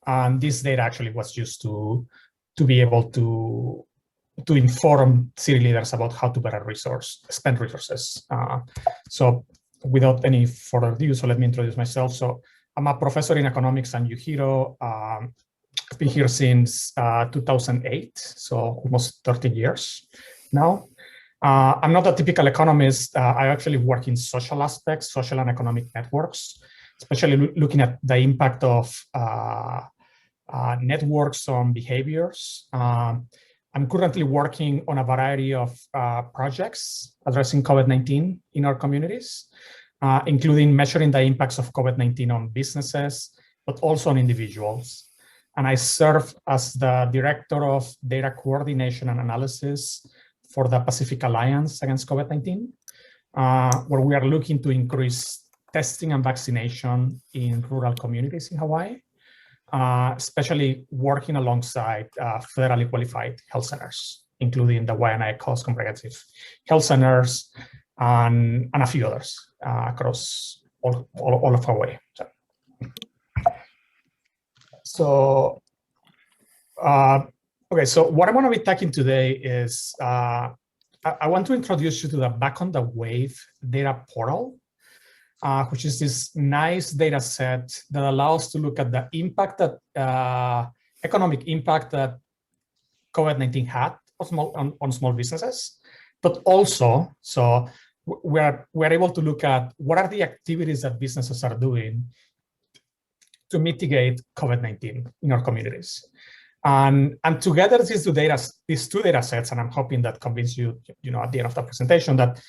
And this data actually was used to be able to inform city leaders about how to better spend resources. So without any further ado, so let me introduce myself. So I'm a professor in economics at UHERO. I've been here since 2008, so almost 30 years now. I'm not a typical economist. I actually work in social aspects, social and economic networks, especially looking at the impact of networks on behaviors. I'm currently working on a variety of projects addressing COVID-19 in our communities, including measuring the impacts of COVID-19 on businesses, but also on individuals. And I serve as the Director of Data Coordination and Analysis for the Pacific Alliance Against COVID-19, where we are looking to increase testing and vaccination in rural communities in Hawaii, especially working alongside federally qualified health centers, including the Waianae Coast Comprehensive Health Centers and a few others across all of Hawaii. So, okay, so what I'm going to be talking today is I want to introduce you to the Back on the Wave data portal, which is this nice data set that allows to look at the impact that economic impact that COVID-19 had on small businesses, but also, so we're able to look at what are the activities that businesses are doing to mitigate COVID-19 in our communities. And together, these two data sets, and I'm hoping that convince you, at the end of the presentation that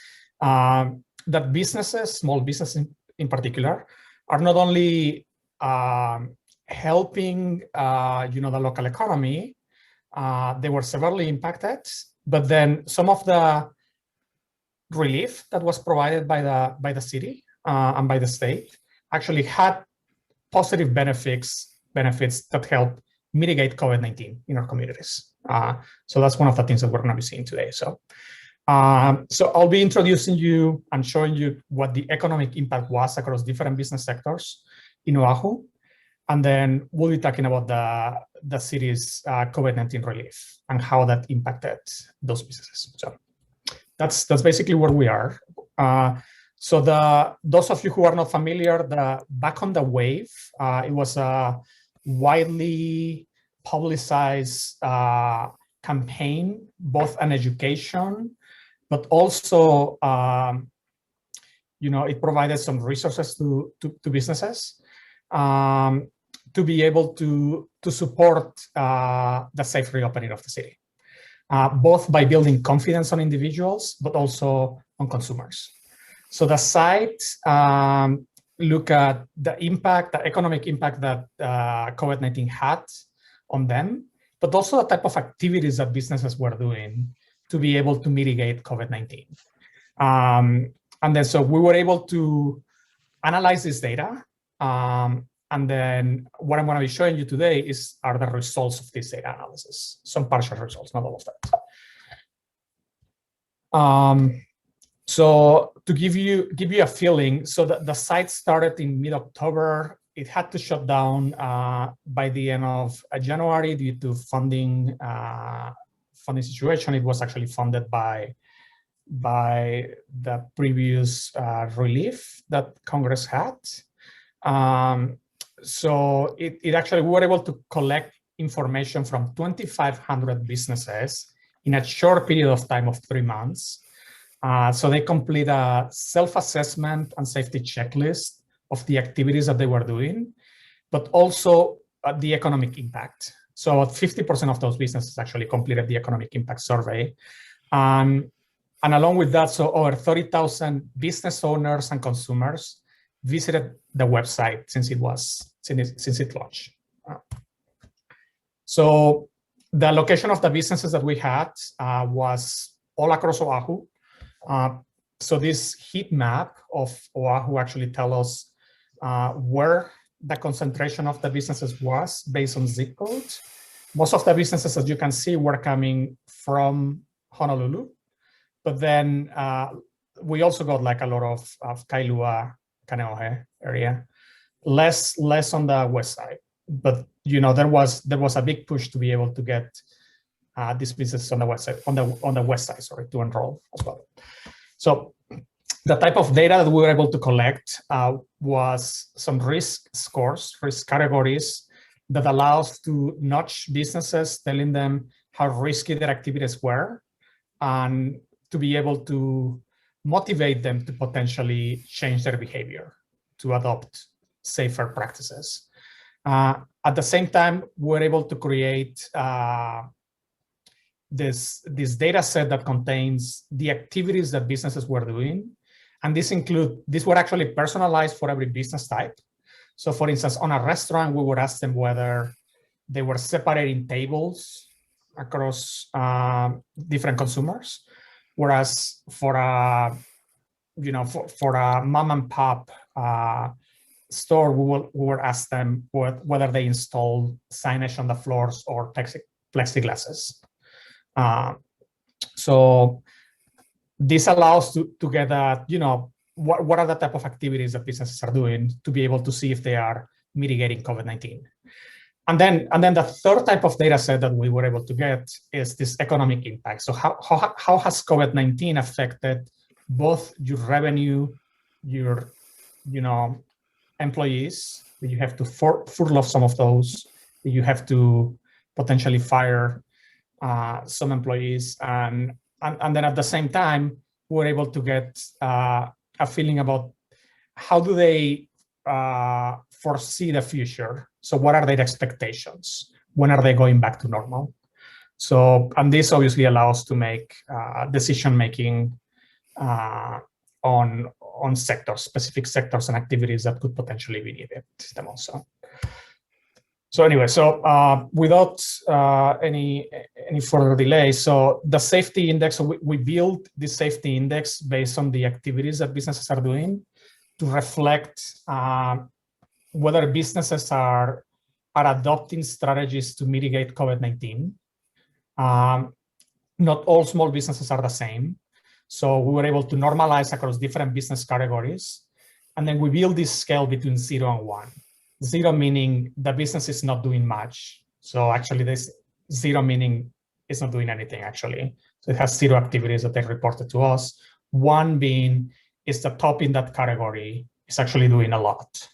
that businesses, small businesses in particular, are not only helping, the local economy. They were severely impacted, but then some of the relief that was provided by the city and by the state actually had positive benefits that help mitigate COVID-19 in our communities. So that's one of the things that we're going to be seeing today. So I'll be introducing you and showing you what the economic impact was across different business sectors in Oahu. And then we'll be talking about the city's COVID-19 relief and how that impacted those businesses. So that's basically where we are. So those of you who are not familiar, the Back on the Wave, it was a widely publicized campaign, both an education, but also, it provided some resources to businesses to be able to support the safe reopening of the city, both by building confidence on individuals, but also on consumers. So the site look at the economic impact that COVID-19 had on them, but also the type of activities that businesses were doing to be able to mitigate COVID-19. And then so we were able to analyze this data. And then what I'm going to be showing you today are the results of this data analysis, some partial results, not all of that. So to give you a feeling, so the site started in mid-October. It had to shut down by the end of January due to funding situation. It was actually funded by the previous relief that Congress had. So it actually, we were able to collect information from 2,500 businesses in a short period of time of 3 months. So they complete a self-assessment and safety checklist of the activities that they were doing, but also the economic impact. So 50% of those businesses actually completed the economic impact survey. And along with that, so over 30,000 business owners and consumers visited the website since it launched. So the location of the businesses that we had was all across Oahu. So this heat map of Oahu actually tells us where the concentration of the businesses was based on zip code. Most of the businesses, as you can see, were coming from Honolulu, but then we also got like a lot of Kailua, Kaneohe area, less on the west side, there was a big push to be able to get these businesses on the website, on the west side, sorry, to enroll as well. So the type of data that we were able to collect was some risk scores, risk categories that allows to nudge businesses, telling them how risky their activities were, and to be able to motivate them to potentially change their behavior, to adopt safer practices. At the same time, we're able to create this data set that contains the activities that businesses were doing. And these were actually personalized for every business type. So for instance, on a restaurant, we would ask them whether they were separating tables across different consumers. Whereas for a mom and pop store, we would ask them whether they install signage on the floors or plexiglasses. So this allows to get at, what are the type of activities that businesses are doing to be able to see if they are mitigating COVID-19. And then the third type of data set that we were able to get is this economic impact. So how has COVID-19 affected both your revenue, your employees? You have to furlough some of those. You have to potentially fire some employees, and then at the same time, we're able to get a feeling about how do they foresee the future. So what are their expectations? When are they going back to normal? So, and this obviously allows to make decision-making on sectors, specific sectors and activities that could potentially be needed them also. So anyway, without any further delay, so the safety index, so we built this safety index based on the activities that businesses are doing to reflect whether businesses are adopting strategies to mitigate COVID-19. Not all small businesses are the same. So we were able to normalize across different business categories. And then we build this scale between 0 and 1. 0 meaning the business is not doing much. So actually this 0 meaning it's not doing anything actually. So it has 0 activities that they reported to us. 1 being is the top in that category, is actually doing a lot.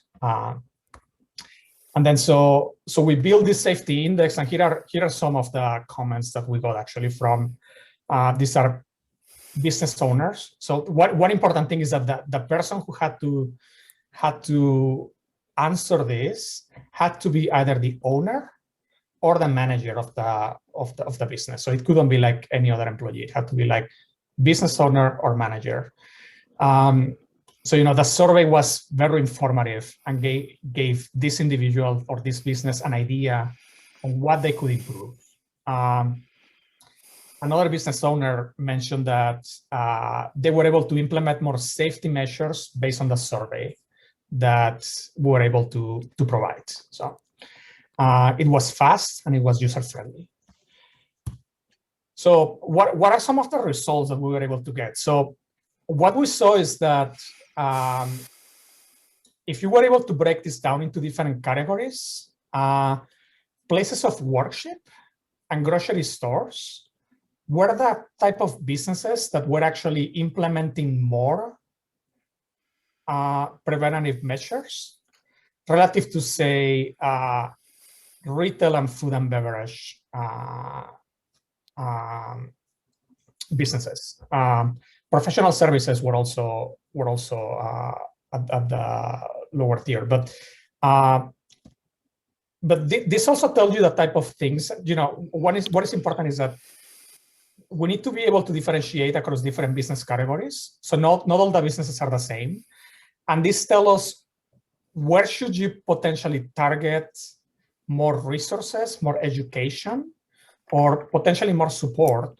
And then so we build this safety index, and here are some of the comments that we got actually from these are business owners. So one important thing is that the person who had to answer this had to be either the owner or the manager of the business. So it couldn't be like any other employee. It had to be like business owner or manager. So the survey was very informative and gave this individual or this business an idea on what they could improve. Another business owner mentioned that they were able to implement more safety measures based on the survey that we were able to provide. So it was fast and it was user-friendly. So what are some of the results that we were able to get? So what we saw is that if you were able to break this down into different categories, places of worship and grocery stores were the type of businesses that were actually implementing more preventative measures relative to, say, retail and food and beverage businesses. Professional services were also at the lower tier, but this also tells you the type of things. What is important is that we need to be able to differentiate across different business categories. So not all the businesses are the same, and this tells us where should you potentially target more resources, more education, or potentially more support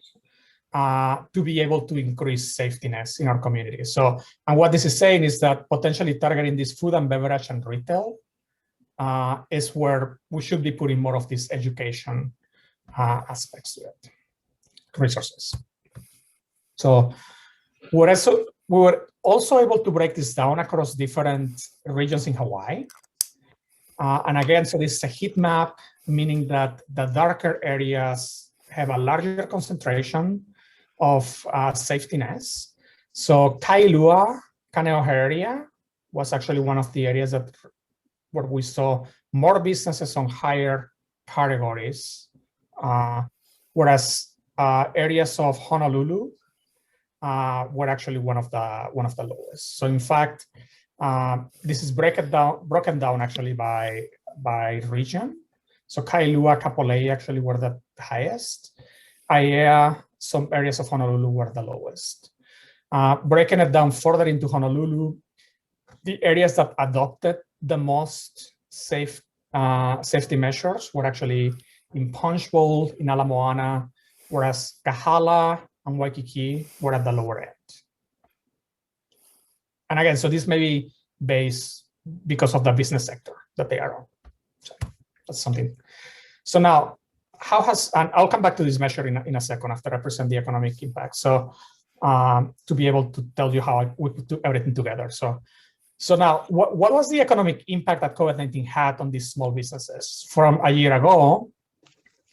to be able to increase safetiness in our community. So, and what this is saying is that potentially targeting this food and beverage and retail is where we should be putting more of these education aspects to it, resources. So we were also able to break this down across different regions in Hawaii. And again, so this is a heat map, meaning that the darker areas have a larger concentration of safety nets. So Kailua, Kaneohe area was actually one of the areas where we saw more businesses on higher categories, whereas areas of Honolulu were actually one of the lowest. So in fact, this is broken down actually by region. So Kailua, Kapolei actually were the highest. Aiea, some areas of Honolulu were the lowest. Breaking it down further into Honolulu, the areas that adopted the most safety measures were actually in Punch Bowl, in Ala Moana, whereas Kahala and Waikiki were at the lower end. And again, so this may be based because of the business sector that they are on. So that's something. So now, and I'll come back to this measure in a second after I present the economic impact. So to be able to tell you how we put everything together. So now, what was the economic impact that COVID-19 had on these small businesses from a year ago?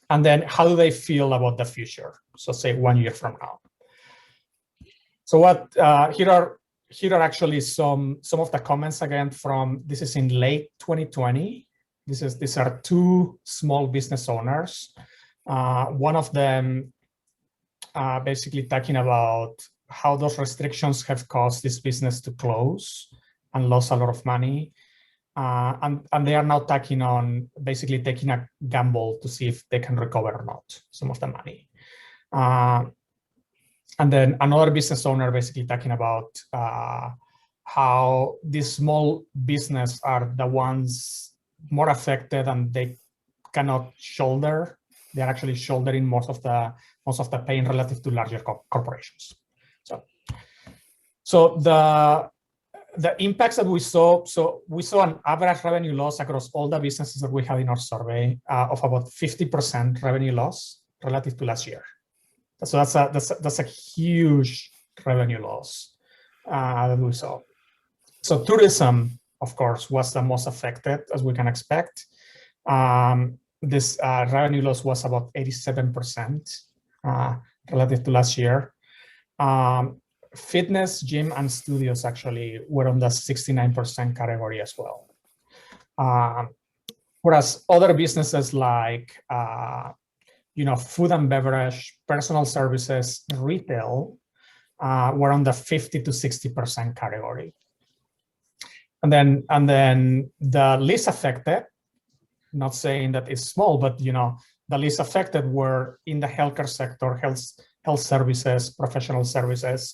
And then how do they feel about the future? So say 1 year from now. So here are actually some of the comments again from, this is in late 2020. These are two small business owners. One of them basically talking about how those restrictions have caused this business to close and lost a lot of money. And they are now basically taking a gamble to see if they can recover or not some of the money. And then another business owner basically talking about how these small business are the ones more affected and they cannot shoulder. They're actually shouldering most of the pain relative to larger corporations. So the impacts that we saw, an average revenue loss across all the businesses that we had in our survey of about 50% revenue loss relative to last year. So that's a huge revenue loss that we saw. So tourism, of course, was the most affected, as we can expect. This revenue loss was about 87% relative to last year. Fitness, gym, and studios actually were on the 69% category as well. Whereas other businesses like food and beverage, personal services, retail were on the 50 to 60% category. And then the least affected, not saying that it's small, but the least affected were in the healthcare sector, health services, professional services,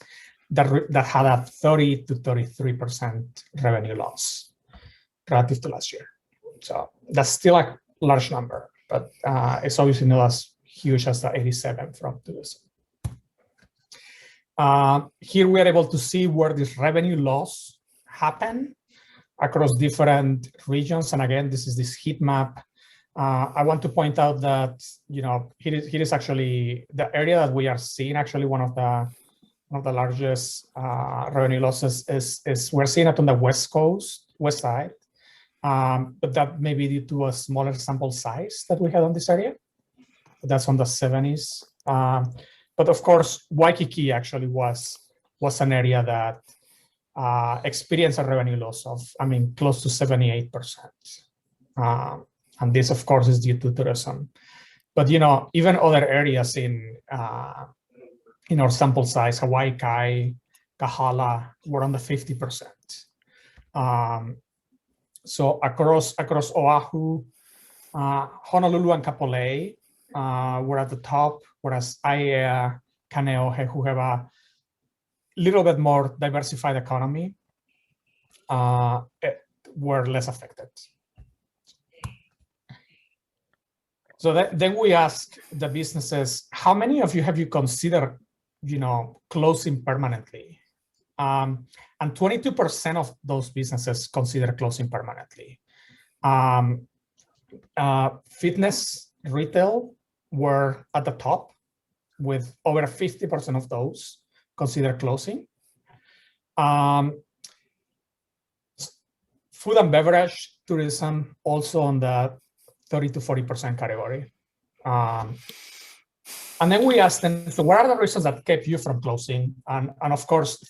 that had a 30 to 33% revenue loss relative to last year. So that's still a large number, but it's obviously not as huge as the 87 from tourism. Here we are able to see where this revenue loss happened across different regions. And again, this is this heat map. I want to point out that here is actually the area that we are seeing. Actually, one of the largest revenue losses is we're seeing it on the west side, but that may be due to a smaller sample size that we had on this area. That's on the 70s. But of course, Waikiki actually was an area that experienced a revenue loss of, close to 78%. And this, of course, is due to tourism. But even other areas in our sample size, Hawaii Kai, Kahala, were on the 50%. So across Oahu, Honolulu and Kapolei were at the top, whereas Aiea, Kaneohe, who have a little bit more diversified economy, were less affected. So then we ask the businesses, how many of you have you considered, closing permanently? And 22% of those businesses consider closing permanently. Fitness, retail were at the top, with over 50% of those consider closing. Food and beverage, tourism, also on the 30 to 40% category. And then we asked them, so what are the reasons that kept you from closing? And of course,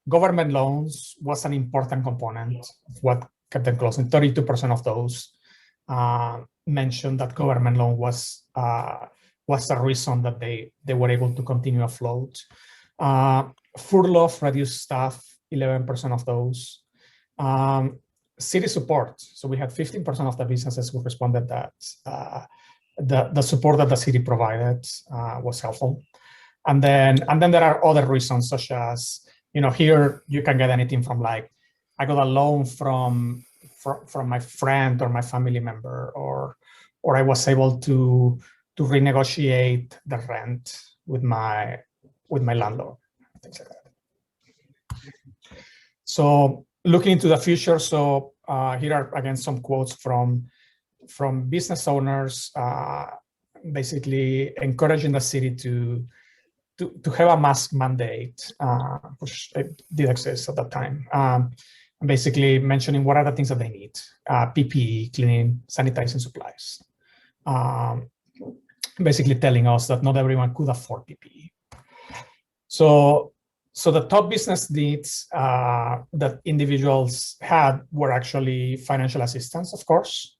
government loans was an important component of what kept them closing. 32% of those mentioned that government loan was the reason that they were able to continue afloat. Furlough reduced staff, 11% of those. City support. So we had 15% of the businesses who responded that the support that the city provided was helpful. And then there are other reasons, such as, here you can get anything from like, I got a loan from my friend or my family member, or I was able to renegotiate the rent with my landlord, things like that. So looking into the future, so here are again some quotes from business owners, basically encouraging the city to have a mask mandate, which did exist at that time. Basically mentioning what are the things that they need: PPE, cleaning, sanitizing supplies. Basically telling us that not everyone could afford PPE. So the top business needs that individuals had were actually financial assistance, of course.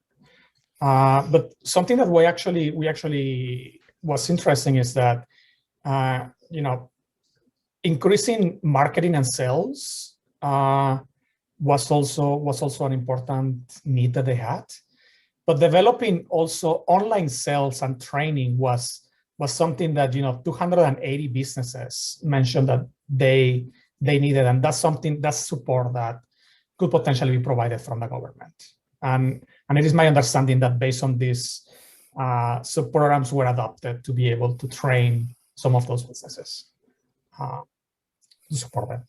But something that we actually was interesting is that increasing marketing and sales was also an important need that they had. But developing also online sales and training was something that 280 businesses mentioned that they needed, and that's support that could potentially be provided from the government. And it is my understanding that based on this, sub-programs were adopted to be able to train some of those businesses to support them.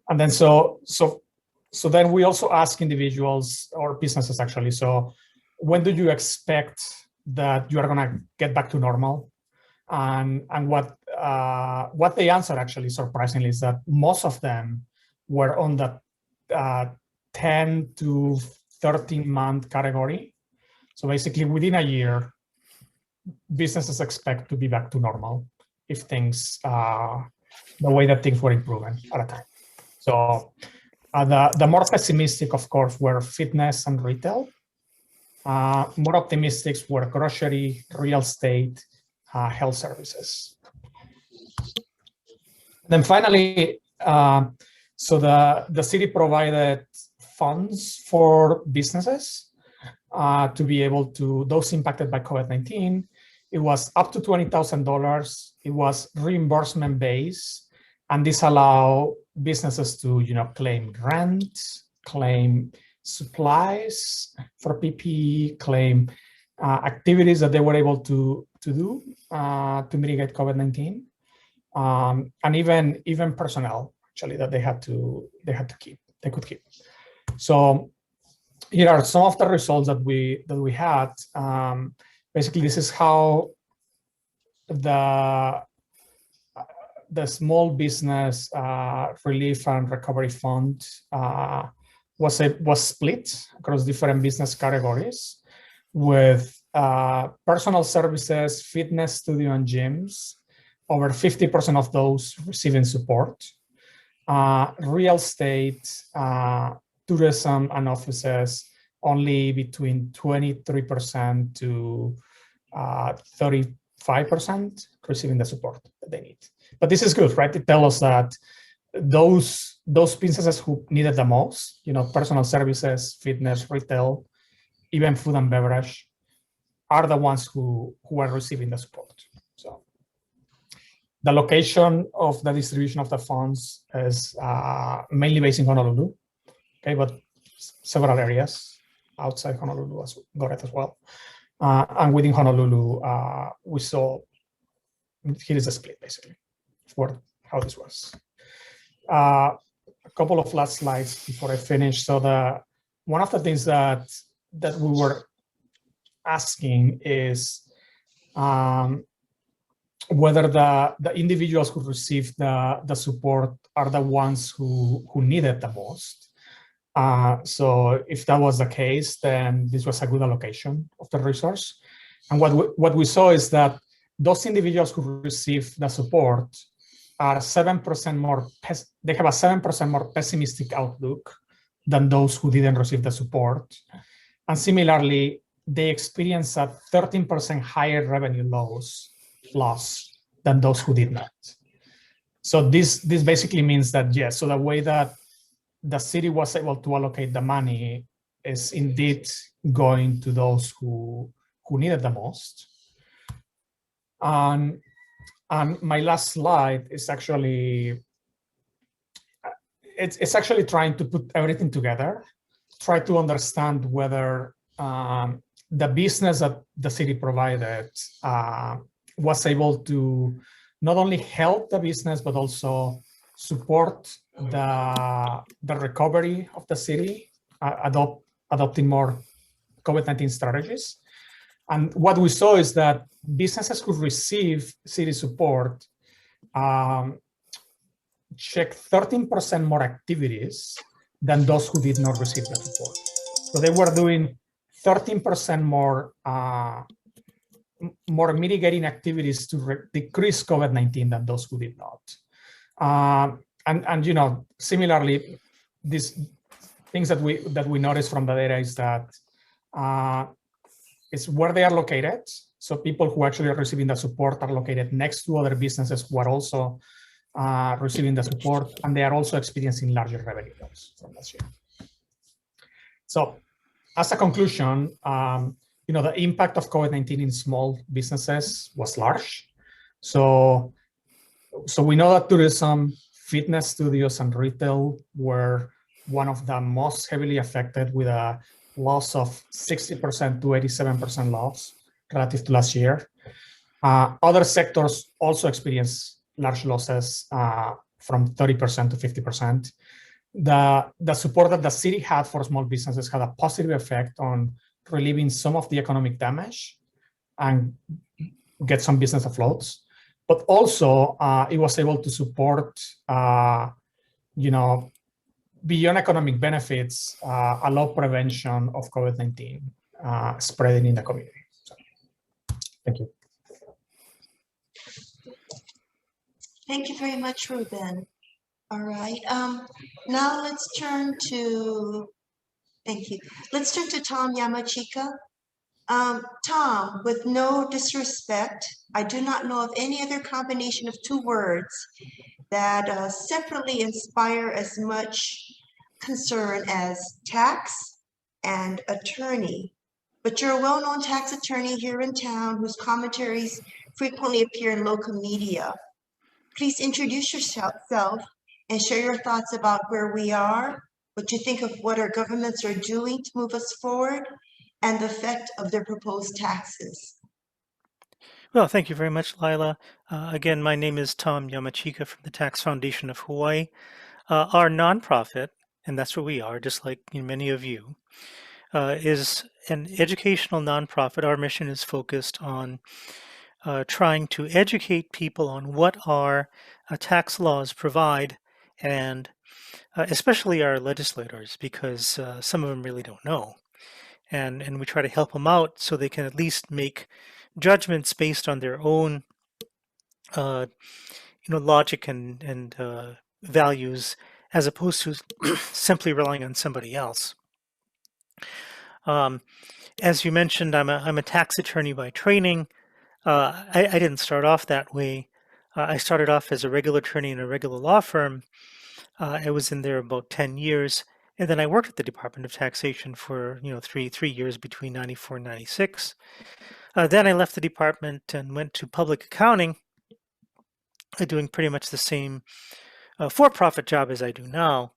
And then so then we also ask individuals or businesses actually, so when do you expect that you are going to get back to normal? And what they answered actually surprisingly is that most of them were on the 10 to 13 month category. So basically within a year, businesses expect to be back to normal if things, the way that things were improving at a time. So the more pessimistic, of course, were fitness and retail. More optimistic were grocery, real estate, health services. Then finally, so the city provided funds for businesses to be able to, those impacted by COVID-19. It was up to $20,000. It was reimbursement based, and this allow businesses to claim rent, claim supplies for PPE, claim activities that they were able to do to mitigate COVID-19, and even personnel actually that they could keep. So here are some of the results that we had. Basically, this is how the Small Business Relief and Recovery Fund was split across different business categories, with personal services, fitness studio, and gyms, over 50% of those receiving support. Real estate, tourism, and offices, only between 23% to 35% receiving the support that they need. But this is good, right? It tells us that those businesses who needed the most, personal services, fitness, retail, even food and beverage, are the ones who are receiving the support. So the location of the distribution of the funds is mainly based in Honolulu, okay, but several areas outside Honolulu got it as well. And within Honolulu, we saw, here is the split basically for how this was. A couple of last slides before I finish. So one of the things that we were asking is whether the individuals who received the support are the ones who need it the most. So if that was the case, then this was a good allocation of the resource. And what we saw is that those individuals who receive the support are 7% more, they have a 7% more pessimistic outlook than those who didn't receive the support. And similarly, they experience a 13% higher revenue loss than those who did not. So this basically means that, yes, so the way that the city was able to allocate the money is indeed going to those who needed the most. And my last slide is actually, it's actually trying to put everything together, try to understand whether the business that the city provided was able to not only help the business, but also support the recovery of the city, adopting more COVID-19 strategies. And what we saw is that businesses who receive city support check 13% more activities than those who did not receive the support. So they were doing 13% more mitigating activities to decrease COVID-19 than those who did not. And you know, similarly, these things that we noticed from the data is that it's where they are located. So people who actually are receiving the support are located next to other businesses who are also receiving the support, and they are also experiencing larger revenue loss from last year. So as a conclusion, you know, the impact of COVID-19 in small businesses was large. So we know that tourism, fitness studios, and retail were one of the most heavily affected, with a loss of 60% to 87% loss relative to last year. Other sectors also experienced large losses from 30% to 50%. The support that the city had for small businesses had a positive effect on relieving some of the economic damage and get some business afloat. But also, it was able to support, you know, beyond economic benefits, allow prevention of COVID-19 spreading in the community. So, thank you. Thank you very much, Ruben. All right. Now let's turn to, thank you. Let's turn to Tom Yamachika. Tom, with no disrespect, I do not know of any other combination of two words that separately inspire as much concern as tax and attorney. But you're a well-known tax attorney here in town whose commentaries frequently appear in local media. Please introduce yourself and share your thoughts about where we are, what you think of what our governments are doing to move us forward, and the effect of their proposed taxes. Well, thank you very much, Lila. Again, my name is Tom Yamachika from the Tax Foundation of Hawaii. Our nonprofit, and that's what we are, just like many of you, is an educational nonprofit. Our mission is focused on trying to educate people on what our tax laws provide, and especially our legislators, because some of them really don't know. And we try to help them out so they can at least make judgments based on their own logic and values, as opposed to simply relying on somebody else. As you mentioned, I'm a tax attorney by training. I didn't start off that way. I started off as a regular attorney in a regular law firm. I was in there about 10 years, and then I worked at the Department of Taxation for three years between 94 and 96. Then I left the department and went to public accounting, doing pretty much the same for-profit job as I do now.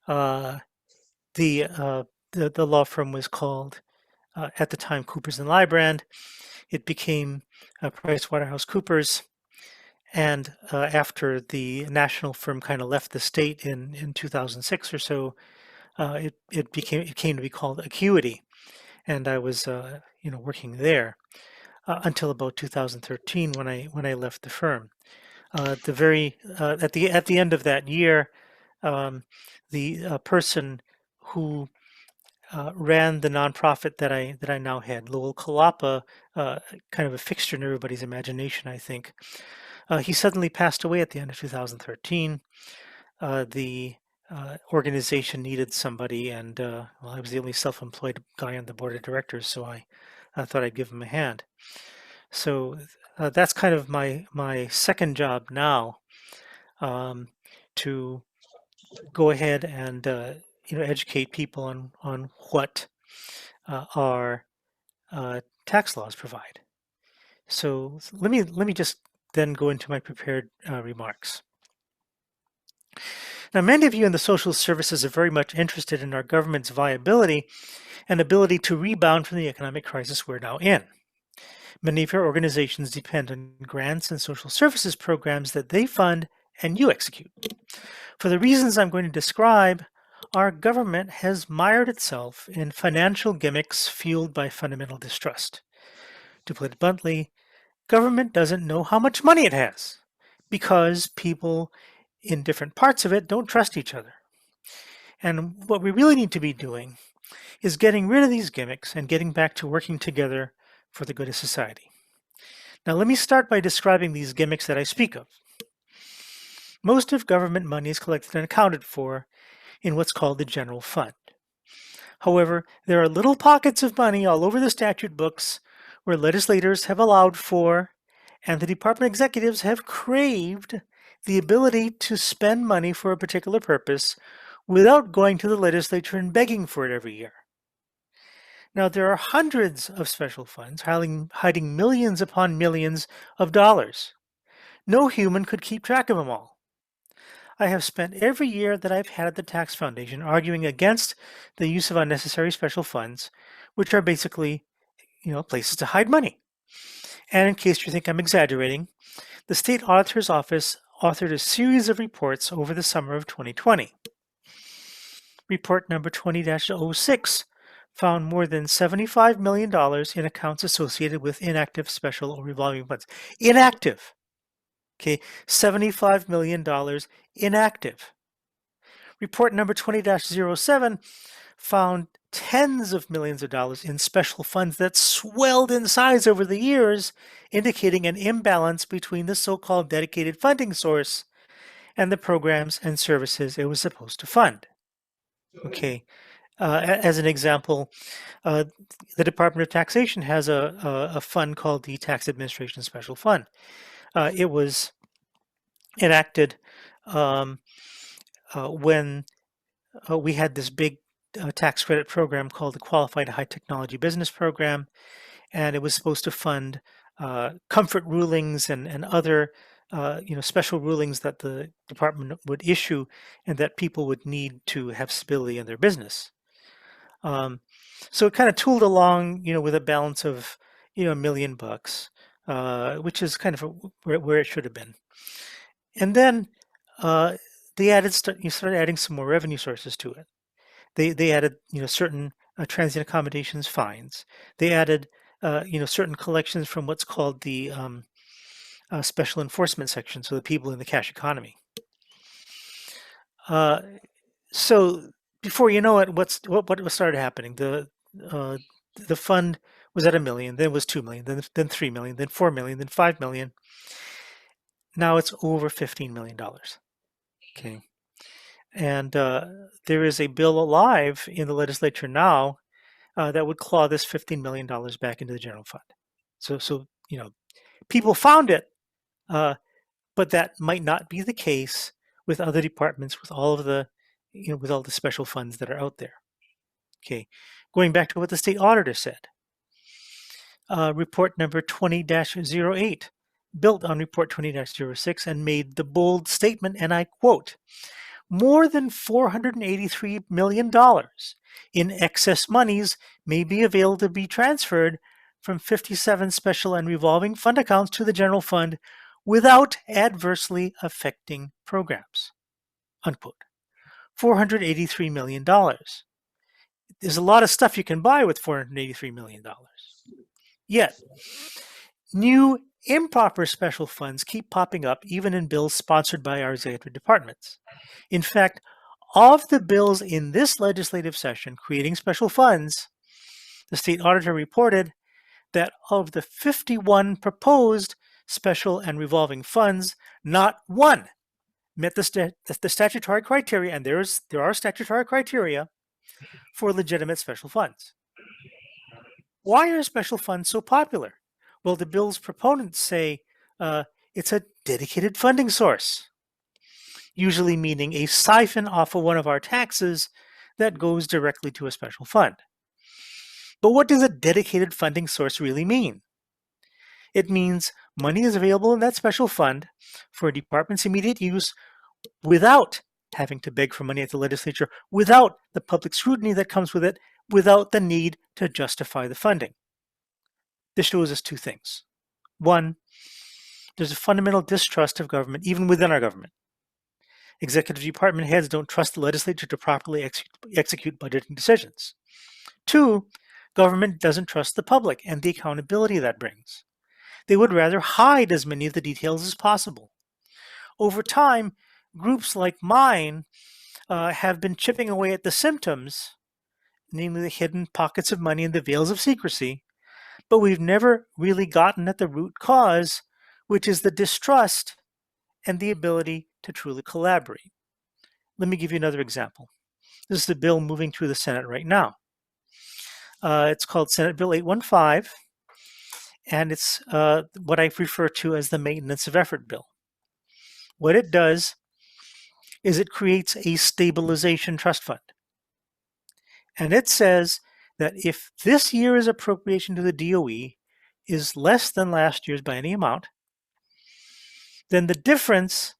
The law firm was called, at the time, Coopers & Lybrand. It became PricewaterhouseCoopers. And after the national firm kind of left the state in 2006 or so, it came to be called Acuity, and I was working there until about 2013 when I left the firm. At the end of that year, the person who ran the nonprofit that I now head, Lowell Kalapa, kind of a fixture in everybody's imagination, I think. He suddenly passed away at the end of 2013. The organization needed somebody, and well, I was the only self-employed guy on the board of directors, so I thought I'd give him a hand. So that's kind of my second job now, to go ahead and educate people on what our tax laws provide. So let me just then go into my prepared remarks. Now, many of you in the social services are very much interested in our government's viability and ability to rebound from the economic crisis we're now in. Many of your organizations depend on grants and social services programs that they fund and you execute. For the reasons I'm going to describe, our government has mired itself in financial gimmicks fueled by fundamental distrust. To put it bluntly, government doesn't know how much money it has because people in different parts of it don't trust each other. And what we really need to be doing is getting rid of these gimmicks and getting back to working together for the good of society. Now, let me start by describing these gimmicks that I speak of. Most of government money is collected and accounted for in what's called the general fund. However, there are little pockets of money all over the statute books where legislators have allowed for, and the department executives have craved, the ability to spend money for a particular purpose without going to the legislature and begging for it every year. Now, there are hundreds of special funds hiding millions upon millions of dollars. No human could keep track of them all. I have spent every year that I've had at the Tax Foundation arguing against the use of unnecessary special funds, which are basically, places to hide money. And in case you think I'm exaggerating, the State Auditor's Office authored a series of reports over the summer of 2020. Report number 20-06 found more than $75 million in accounts associated with inactive special or revolving funds. Inactive. Okay, $75 million inactive. Report number 20-07 found tens of millions of dollars in special funds that swelled in size over the years, indicating an imbalance between the so-called dedicated funding source and the programs and services it was supposed to fund. Okay, as an example, the Department of Taxation has a fund called the Tax Administration Special Fund. It was enacted when we had this big tax credit program called the Qualified High Technology Business Program, and it was supposed to fund comfort rulings and other special rulings that the department would issue and that people would need to have stability in their business. So it kind of tooled along, with a balance of, $1 million, which is kind of where it should have been. And then they started adding some more revenue sources to it. They added, certain transient accommodations fines. They added, certain collections from what's called the special enforcement section, so the people in the cash economy. So before you know it, what started happening? The fund was at $1 million, then it was $2 million, then $3 million, then $4 million, then $5 million. Now it's over $15 million. Okay, and there is a bill alive in the legislature now that would claw this $15 million back into the general fund. So people found it, but that might not be the case with other departments with all of the with all the special funds that are out there. Okay, going back to what the state auditor said. Report number 20-08 built on report 20-06 and made the bold statement, and I quote, more than $483 million in excess monies may be available to be transferred from 57 special and revolving fund accounts to the general fund without adversely affecting programs, unquote. $483 million. There's a lot of stuff you can buy with $483 million. Yet, new improper special funds keep popping up even in bills sponsored by our executive departments. In fact, Of the bills in this legislative session creating special funds, the state auditor reported that of the 51 proposed special and revolving funds, not one met the statutory criteria, and there are statutory criteria for legitimate special funds. Why are special funds so popular? Well, the bill's proponents say it's a dedicated funding source, usually meaning a siphon off of one of our taxes that goes directly to a special fund. But what does a dedicated funding source really mean? It means money is available in that special fund for a department's immediate use without having to beg for money at the legislature, without the public scrutiny that comes with it, without the need to justify the funding. This shows us two things. One, there's a fundamental distrust of government, even within our government. Executive department heads don't trust the legislature to properly execute budgeting decisions. Two, government doesn't trust the public and the accountability that brings. They would rather hide as many of the details as possible. Over time, groups like mine have been chipping away at the symptoms, namely the hidden pockets of money and the veils of secrecy, but we've never really gotten at the root cause, which is the distrust and the ability to truly collaborate. Let me give you another example. This is the bill moving through the Senate right now. It's called Senate Bill 815, and it's what I refer to as the Maintenance of Effort Bill. What it does is it creates a stabilization trust fund. And it says that if this year's appropriation to the DOE is less than last year's by any amount, then the difference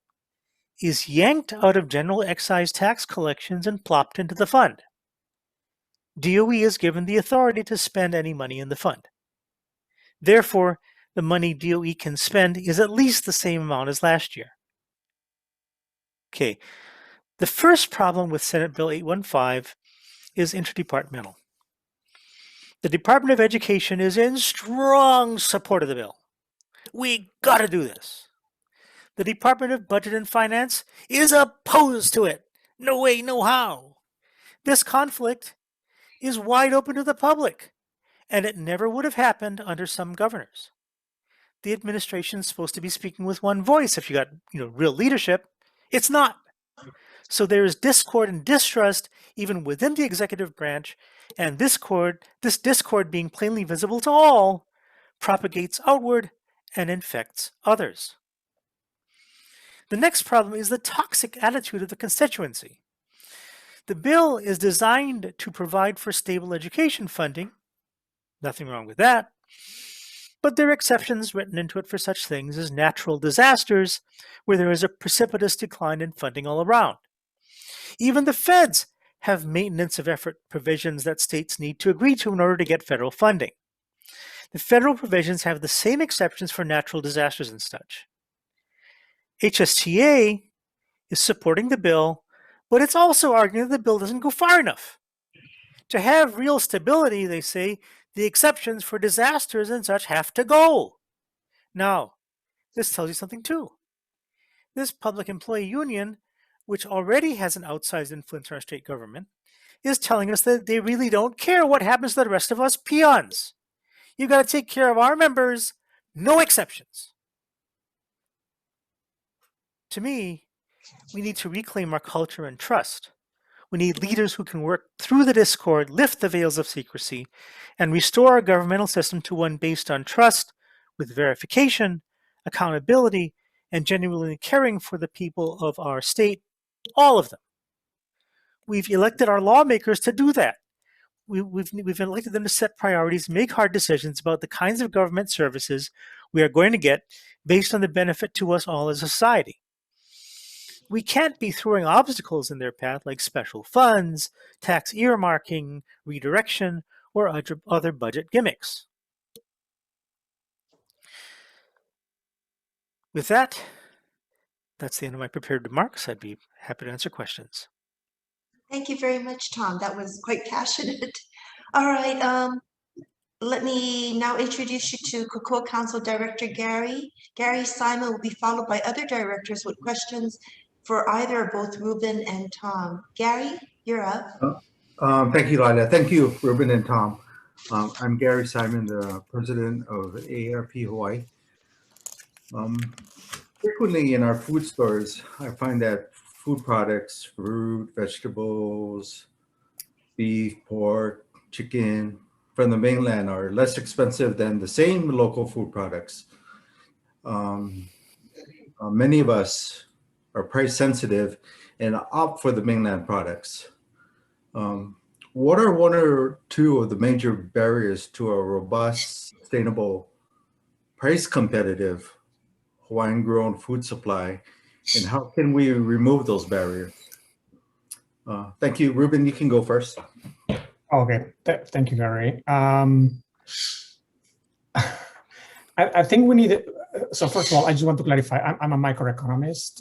is yanked out of general excise tax collections and plopped into the fund. DOE is given the authority to spend any money in the fund. Therefore, the money DOE can spend is at least the same amount as last year. Okay, the first problem with Senate Bill 815 is interdepartmental. The Department of Education is in strong support of the bill. We gotta do this. The Department of Budget and Finance is opposed to it. No way, no how. This conflict is wide open to the public, and it never would have happened under some governors. The administration is supposed to be speaking with one voice if you got, real leadership. It's not. So there is discord and distrust even within the executive branch, and this discord being plainly visible to all, propagates outward and infects others. The next problem is the toxic attitude of the constituency. The bill is designed to provide for stable education funding. Nothing wrong with that. But there are exceptions written into it for such things as natural disasters, where there is a precipitous decline in funding all around. Even the feds have maintenance of effort provisions that states need to agree to in order to get federal funding. The federal provisions have the same exceptions for natural disasters and such. HSTA is supporting the bill, but it's also arguing that the bill doesn't go far enough. To have real stability, they say, the exceptions for disasters and such have to go. Now, this tells you something too. This public employee union, which already has an outsized influence on our state government, is telling us that they really don't care what happens to the rest of us peons. You got to take care of our members, no exceptions. To me, we need to reclaim our culture and trust. We need leaders who can work through the discord, lift the veils of secrecy, and restore our governmental system to one based on trust, with verification, accountability, and genuinely caring for the people of our state, all of them. We've elected our lawmakers to do that. We've elected them to set priorities, make hard decisions about the kinds of government services we are going to get based on the benefit to us all as a society. We can't be throwing obstacles in their path like special funds, tax earmarking, redirection, or other budget gimmicks. With that, that's the end of my prepared remarks. I'd be happy to answer questions. Thank you very much, Tom. That was quite passionate. All right. Let me now introduce you to Kokua Council Director Gary. Gary Simon will be followed by other directors with questions for either or both Ruben and Tom. Gary, you're up. Thank you, Lila. Thank you, Ruben and Tom. I'm Gary Simon, the president of AARP Hawaii. Frequently in our food stores, I find that food products, fruit, vegetables, beef, pork, chicken from the mainland are less expensive than the same local food products. Many of us are price sensitive and opt for the mainland products. What are one or two of the major barriers to a robust, sustainable, price competitive Hawaiian grown food supply, and how can we remove those barriers? Thank you. Ruben, you can go first. Okay, thank you, Gary. I think we need, so first of all, I just want to clarify, I'm a microeconomist.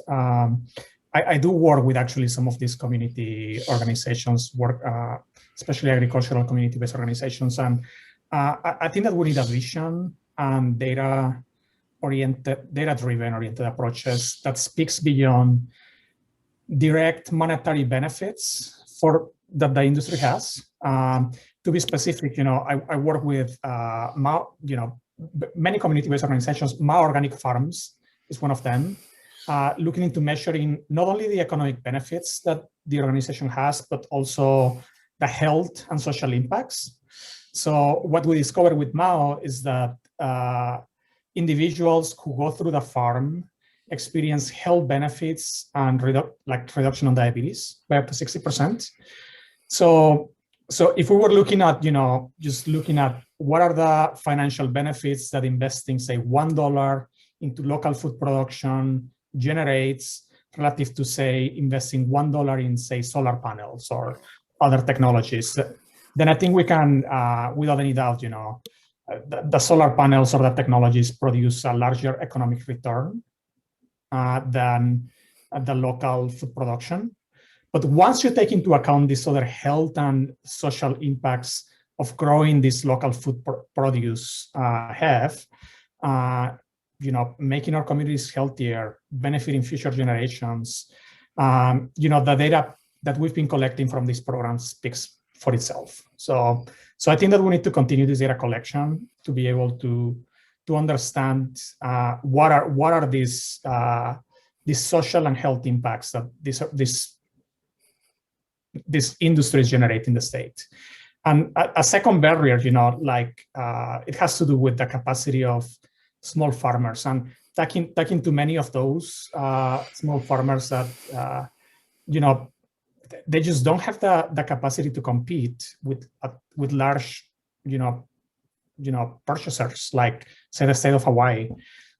I do work with actually some of these community organizations, especially agricultural community-based organizations. And I think that we need a vision and data-driven oriented approaches that speaks beyond direct monetary benefits that the industry has. To be specific, I work with many community-based organizations. Organic Farms is one of them, looking into measuring not only the economic benefits that the organization has, but also the health and social impacts. So what we discovered with MAO is that individuals who go through the farm experience health benefits and reduction on diabetes by up to 60%. So if we were looking at, just looking at what are the financial benefits that investing, say, $1 into local food production generates relative to, say, investing $1 in, say, solar panels or other technologies, then I think we can, without any doubt, the solar panels or the technologies produce a larger economic return than the local food production. But once you take into account these other health and social impacts of growing this local food produce making our communities healthier, benefiting future generations, the data that we've been collecting from these programs speaks for itself. So I think that we need to continue this data collection to be able to understand what are these social and health impacts that this industries generate in the state. And a second barrier, it has to do with the capacity of small farmers, and talking to many of those small farmers that, they just don't have the capacity to compete with large, purchasers, like, say, the state of Hawaii.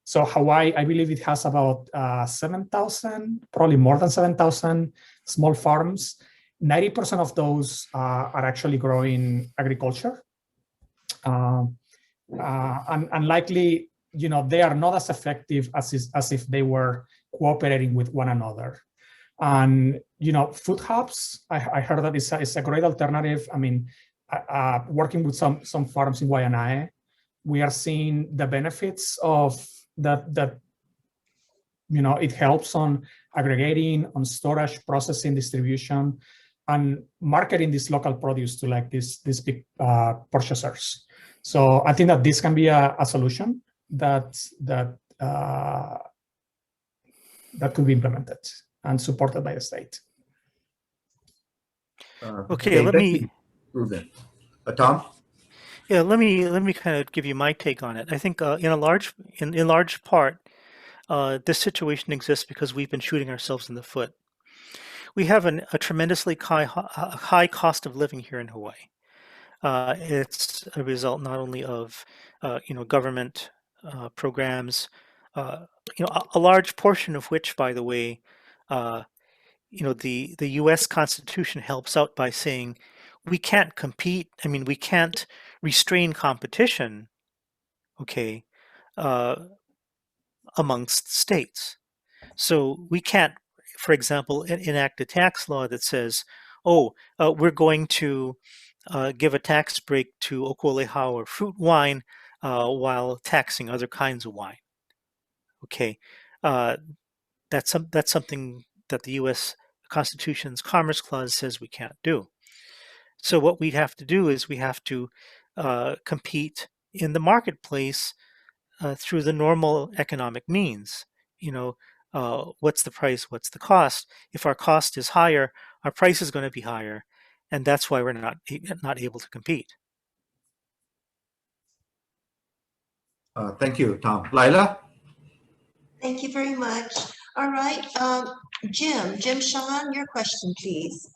So Hawaii, I believe it has about 7,000, probably more than 7,000 small farms. 90% of those are actually growing agriculture. And likely, they are not as effective as if they were cooperating with one another. And, food hubs, I heard that it's a great alternative. I mean, working with some farms in Waianae, we are seeing the benefits of that, it helps on aggregating, on storage, processing, distribution, and marketing this local produce to these big purchasers. So I think that this can be a solution that could be implemented and supported by the state. Okay, let me, Ruben. Tom? Yeah, let me kind of give you my take on it. I think in large part, this situation exists because we've been shooting ourselves in the foot. We have a tremendously high cost of living here in Hawaii. It's a result not only of government programs, a large portion of which, by the way, the U.S. Constitution helps out by saying we can't compete. I mean, we can't restrain competition, okay, amongst states. So we can't, for example, enact a tax law that says, we're going to give a tax break to okuleha or fruit wine while taxing other kinds of wine. Okay, that's something that the U.S. Constitution's Commerce Clause says we can't do. So what we'd have to do is we have to compete in the marketplace through the normal economic means. What's the price? What's the cost? If our cost is higher, our price is going to be higher, and that's why we're not able to compete. Thank you, Tom. Lila? Thank you very much. All right, Jim Sean, your question, please.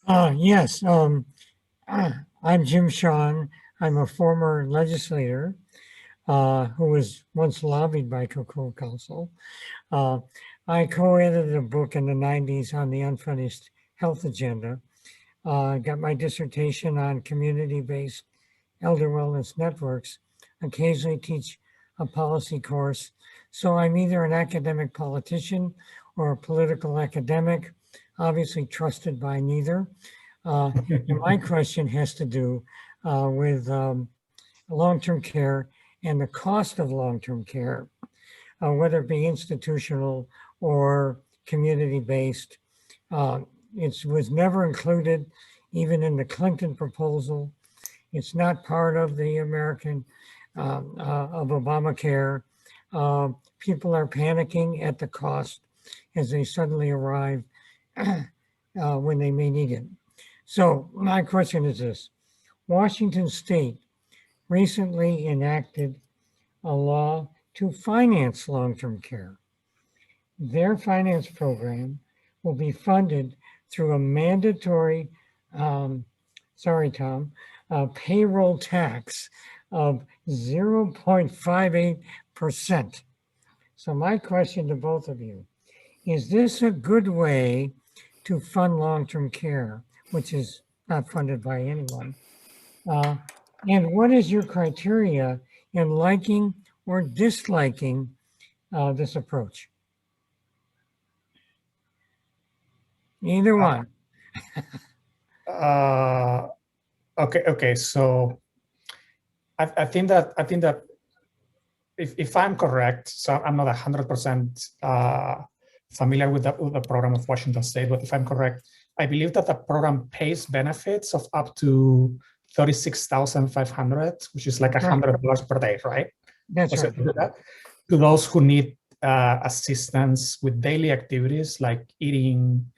Yes, I'm Jim Sean. I'm a former legislator who was once lobbied by Kokua Council. I co-edited a book in the 90s on the unfinished health agenda. Got my dissertation on community-based elder wellness networks. Occasionally teach a policy course. So I'm either an academic politician or a political academic, obviously trusted by neither. And my question has to do with long-term care and the cost of long-term care, whether it be institutional or community-based. It was never included even in the Clinton proposal. It's not part of the American of Obamacare. People are panicking at the cost as they suddenly arrive when they may need it. So my question is this: Washington State recently enacted a law to finance long-term care. Their finance program will be funded through a mandatory, payroll tax of 0.58%. So my question to both of you, is this a good way to fund long-term care, which is not funded by anyone? And what is your criteria in liking or disliking this approach? Either one. Okay. So I think that if I'm correct, so I'm not 100% familiar with the program of Washington State, but if I'm correct, I believe that the program pays benefits of up to $36,500, which is like $100 per day, right? That's right. To those who need assistance with daily activities like eating,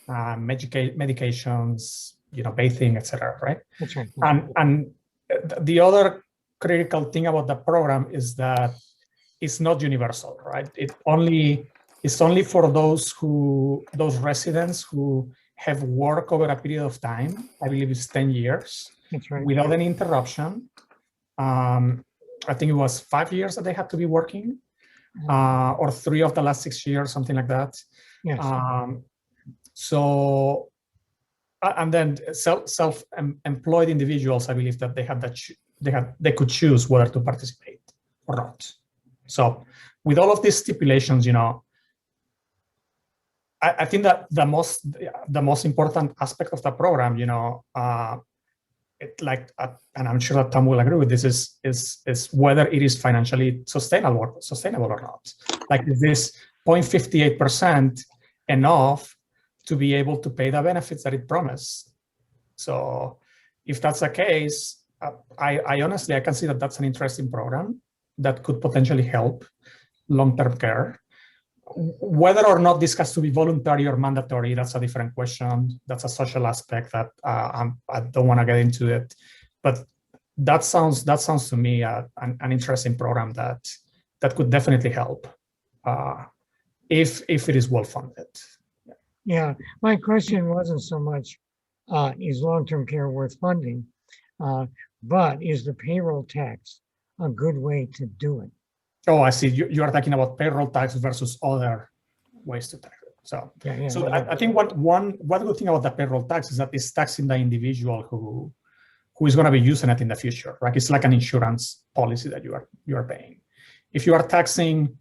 medications, bathing, etc. Right? That's right. And the other critical thing about the program is that it's not universal, right? It's only for those residents who have worked over a period of time. I believe it's 10 years. That's right. Without any interruption. I think it was 5 years that they had to be working, or 3 of the last 6 years, something like that. Yes. So, and then self-employed individuals, I believe that they could choose whether to participate or not. So, with all of these stipulations, I think that the most important aspect of the program, and I'm sure that Tom will agree with this, is whether it is financially sustainable or not. Like, is this 0.58% enough to be able to pay the benefits that it promised? So if that's the case, I honestly can see that that's an interesting program that could potentially help long-term care. Whether or not this has to be voluntary or mandatory, that's a different question. That's a social aspect that I don't want to get into it. But that sounds to me an interesting program that could definitely help if it is well funded. Yeah, my question wasn't so much is long-term care worth funding, but is the payroll tax a good way to do it? Oh, I see. You are talking about payroll tax versus other ways to tax it. So, I think one good thing about the payroll tax is that it's taxing the individual who is going to be using it in the future, right? It's like an insurance policy that you are paying. If you are taxing,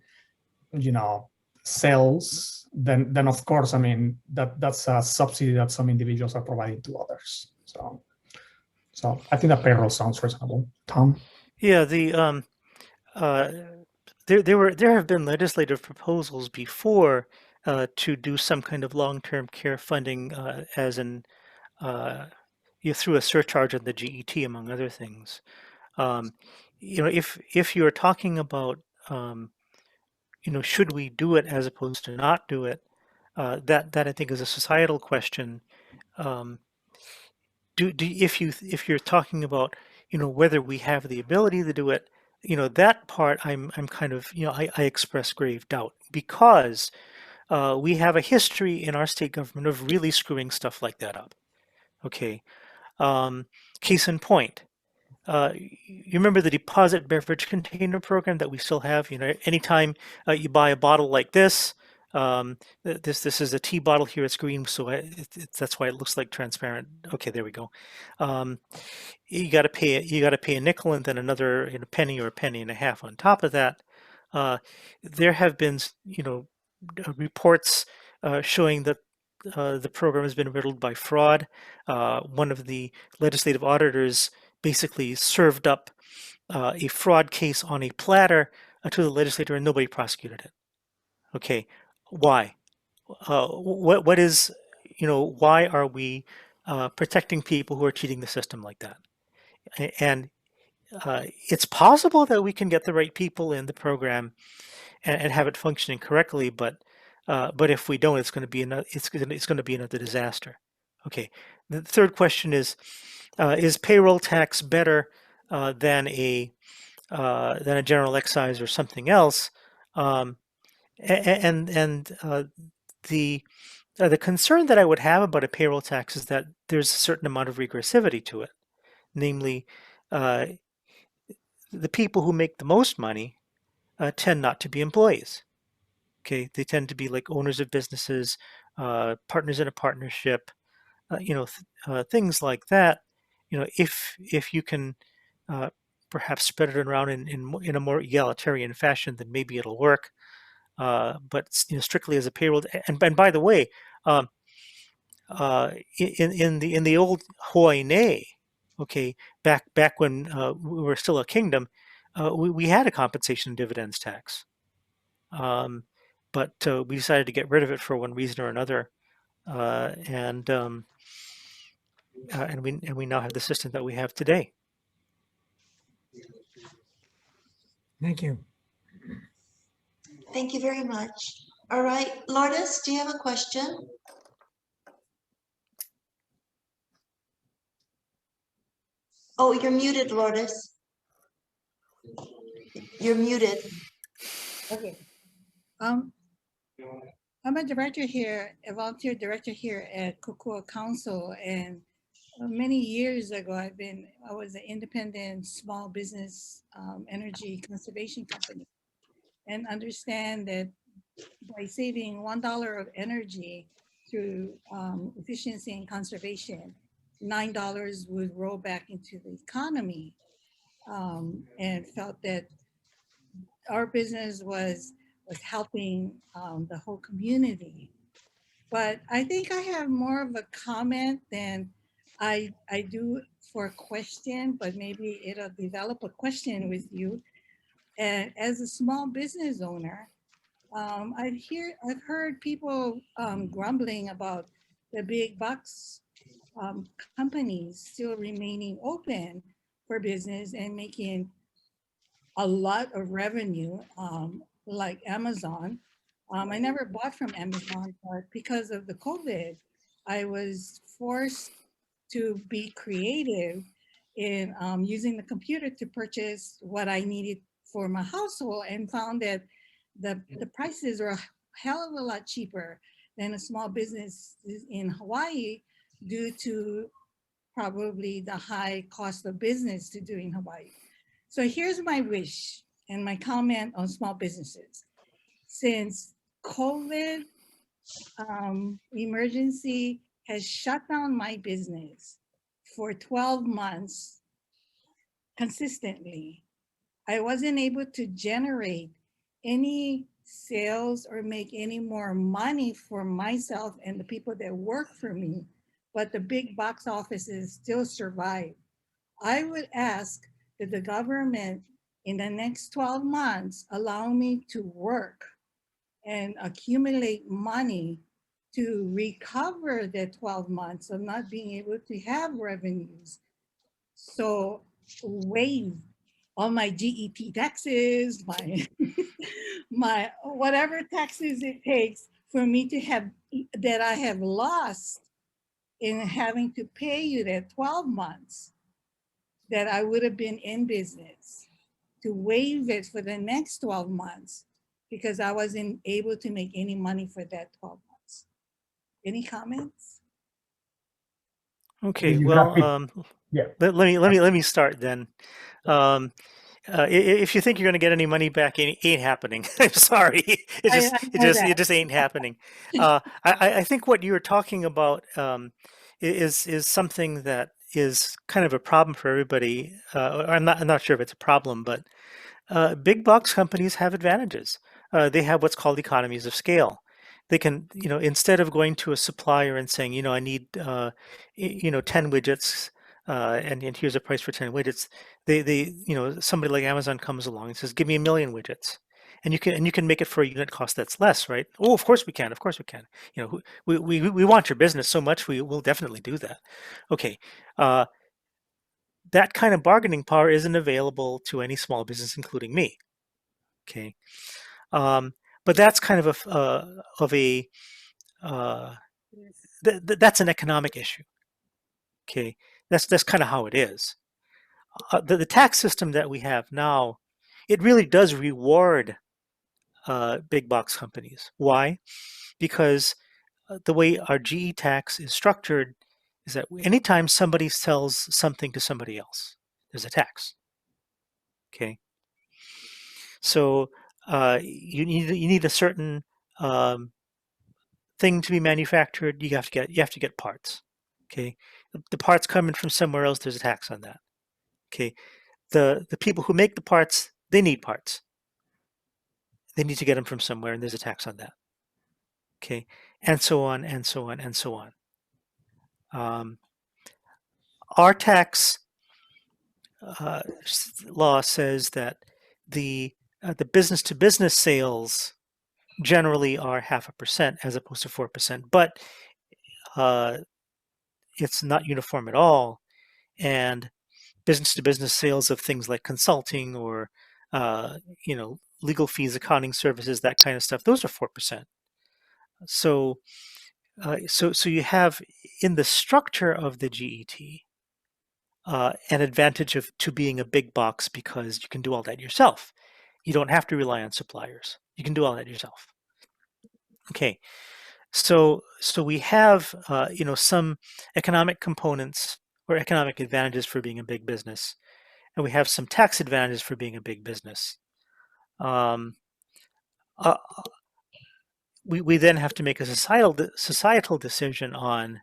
sales, then of course, I mean that's a subsidy that some individuals are providing to others. So I think the payroll sounds reasonable. Tom? Yeah, there have been legislative proposals before to do some kind of long-term care funding as an through a surcharge on the GET, among other things. If you're talking about should we do it as opposed to not do it, that I think is a societal question. Um, if you're talking about whether we have the ability to do it, that part I'm kind of I express grave doubt, because we have a history in our state government of really screwing stuff like that up. Okay, case in point. You remember the deposit beverage container program that we still have? Anytime you buy a bottle like this, this is a tea bottle here. It's green, so that's why it looks like transparent. Okay, there we go. You got to pay a nickel and then another penny or a penny and a half on top of that. There have been reports showing that the program has been riddled by fraud. One of the legislative auditors basically served up a fraud case on a platter to the legislator, and nobody prosecuted it. Okay, why? What is, why are we protecting people who are cheating the system like that? And it's possible that we can get the right people in the program and have it functioning correctly, but if we don't, it's going to be another disaster. Okay. The third question is payroll tax better than a general excise or something else? The concern that I would have about a payroll tax is that there's a certain amount of regressivity to it, namely, the people who make the most money tend not to be employees. Okay, they tend to be like owners of businesses, partners in a partnership, things like that. If you can perhaps spread it around in a more egalitarian fashion, then maybe it'll work. But strictly as a payroll, and by the way, in the old Hawaii, okay, back when we were still a kingdom, we had a compensation and dividends tax. But we decided to get rid of it for one reason or another, and we now have the system that we have today. Thank you. Thank you very much. All right, Lourdes, do you have a question? Oh, you're muted, Lourdes. You're muted. Okay. I'm a director here, a volunteer director here at Kokua Council, and many years ago, I was an independent small business energy conservation company, and understand that by saving $1 of energy through efficiency and conservation, $9 would roll back into the economy, and felt that our business was helping the whole community. But I think I have more of a comment than I do for a question, but maybe it'll develop a question with you. And as a small business owner, I've heard people grumbling about the big box companies still remaining open for business and making a lot of revenue, like Amazon. I never bought from Amazon, but because of the COVID, I was forced to be creative in using the computer to purchase what I needed for my household, and found that the prices are a hell of a lot cheaper than a small business in Hawaii, due to probably the high cost of business to do in Hawaii. So here's my wish and my comment on small businesses. Since COVID emergency has shut down my business for 12 months consistently, I wasn't able to generate any sales or make any more money for myself and the people that work for me, but the big box offices still survive. I would ask that the government in the next 12 months allow me to work and accumulate money to recover the 12 months of not being able to have revenues. So waive all my GET taxes, my my whatever taxes it takes for me to have that I have lost in having to pay you that 12 months that I would have been in business, to waive it for the next 12 months because I wasn't able to make any money for that 12 months. Any comments? Okay, you well, grab it? Yeah. let me start then. If you think you're going to get any money back, it ain't happening. I'm sorry, I know that. it just ain't happening. I think what you were talking about is something that is kind of a problem for everybody. I'm not sure if it's a problem, but big box companies have advantages. They have what's called economies of scale. They can, instead of going to a supplier and saying, I need, 10 widgets, and here's a price for 10 widgets. Somebody like Amazon comes along and says, give me 1,000,000 widgets. And you can make it for a unit cost that's less, right? Oh, of course we can. Of course we can. We want your business so much, we will definitely do that. Okay. That kind of bargaining power isn't available to any small business, including me. Okay, but that's kind of that's an economic issue. Okay, that's kind of how it is. The tax system that we have now, it really does reward big box companies. Why? Because the way our GE tax is structured is that anytime somebody sells something to somebody else, there's a tax. Okay. So you need a certain thing to be manufactured. You have to get parts. Okay, the parts coming from somewhere else. There's a tax on that. Okay, the people who make the parts, they need parts. They need to get them from somewhere, and there's a tax on that. Okay, and so on and so on and so on. Our tax law says that the business to business sales generally are 0.5% as opposed to 4%, but it's not uniform at all. And business to business sales of things like consulting or legal fees, accounting services, that kind of stuff, those are 4%. So so you have in the structure of the GET an advantage to being a big box because you can do all that yourself. You don't have to rely on suppliers. You can do all that yourself. Okay, so we have some economic components or economic advantages for being a big business, and we have some tax advantages for being a big business. We then have to make a societal decision on,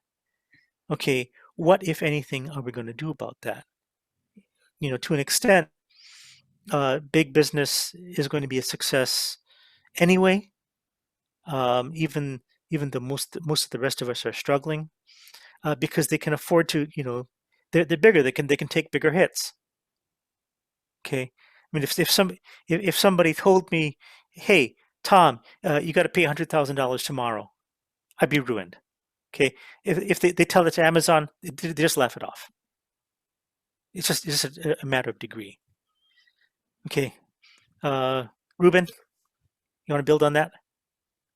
okay, what if anything are we going to do about that? To an extent, big business is going to be a success anyway. Even though most of the rest of us are struggling, because they can afford to, they're bigger. They can take bigger hits. Okay, I mean, if somebody told me, hey, Tom, you got to pay $100,000 tomorrow, I'd be ruined. Okay, if they tell it to Amazon, they just laugh it off. It's just a matter of degree. Okay, Ruben, you want to build on that?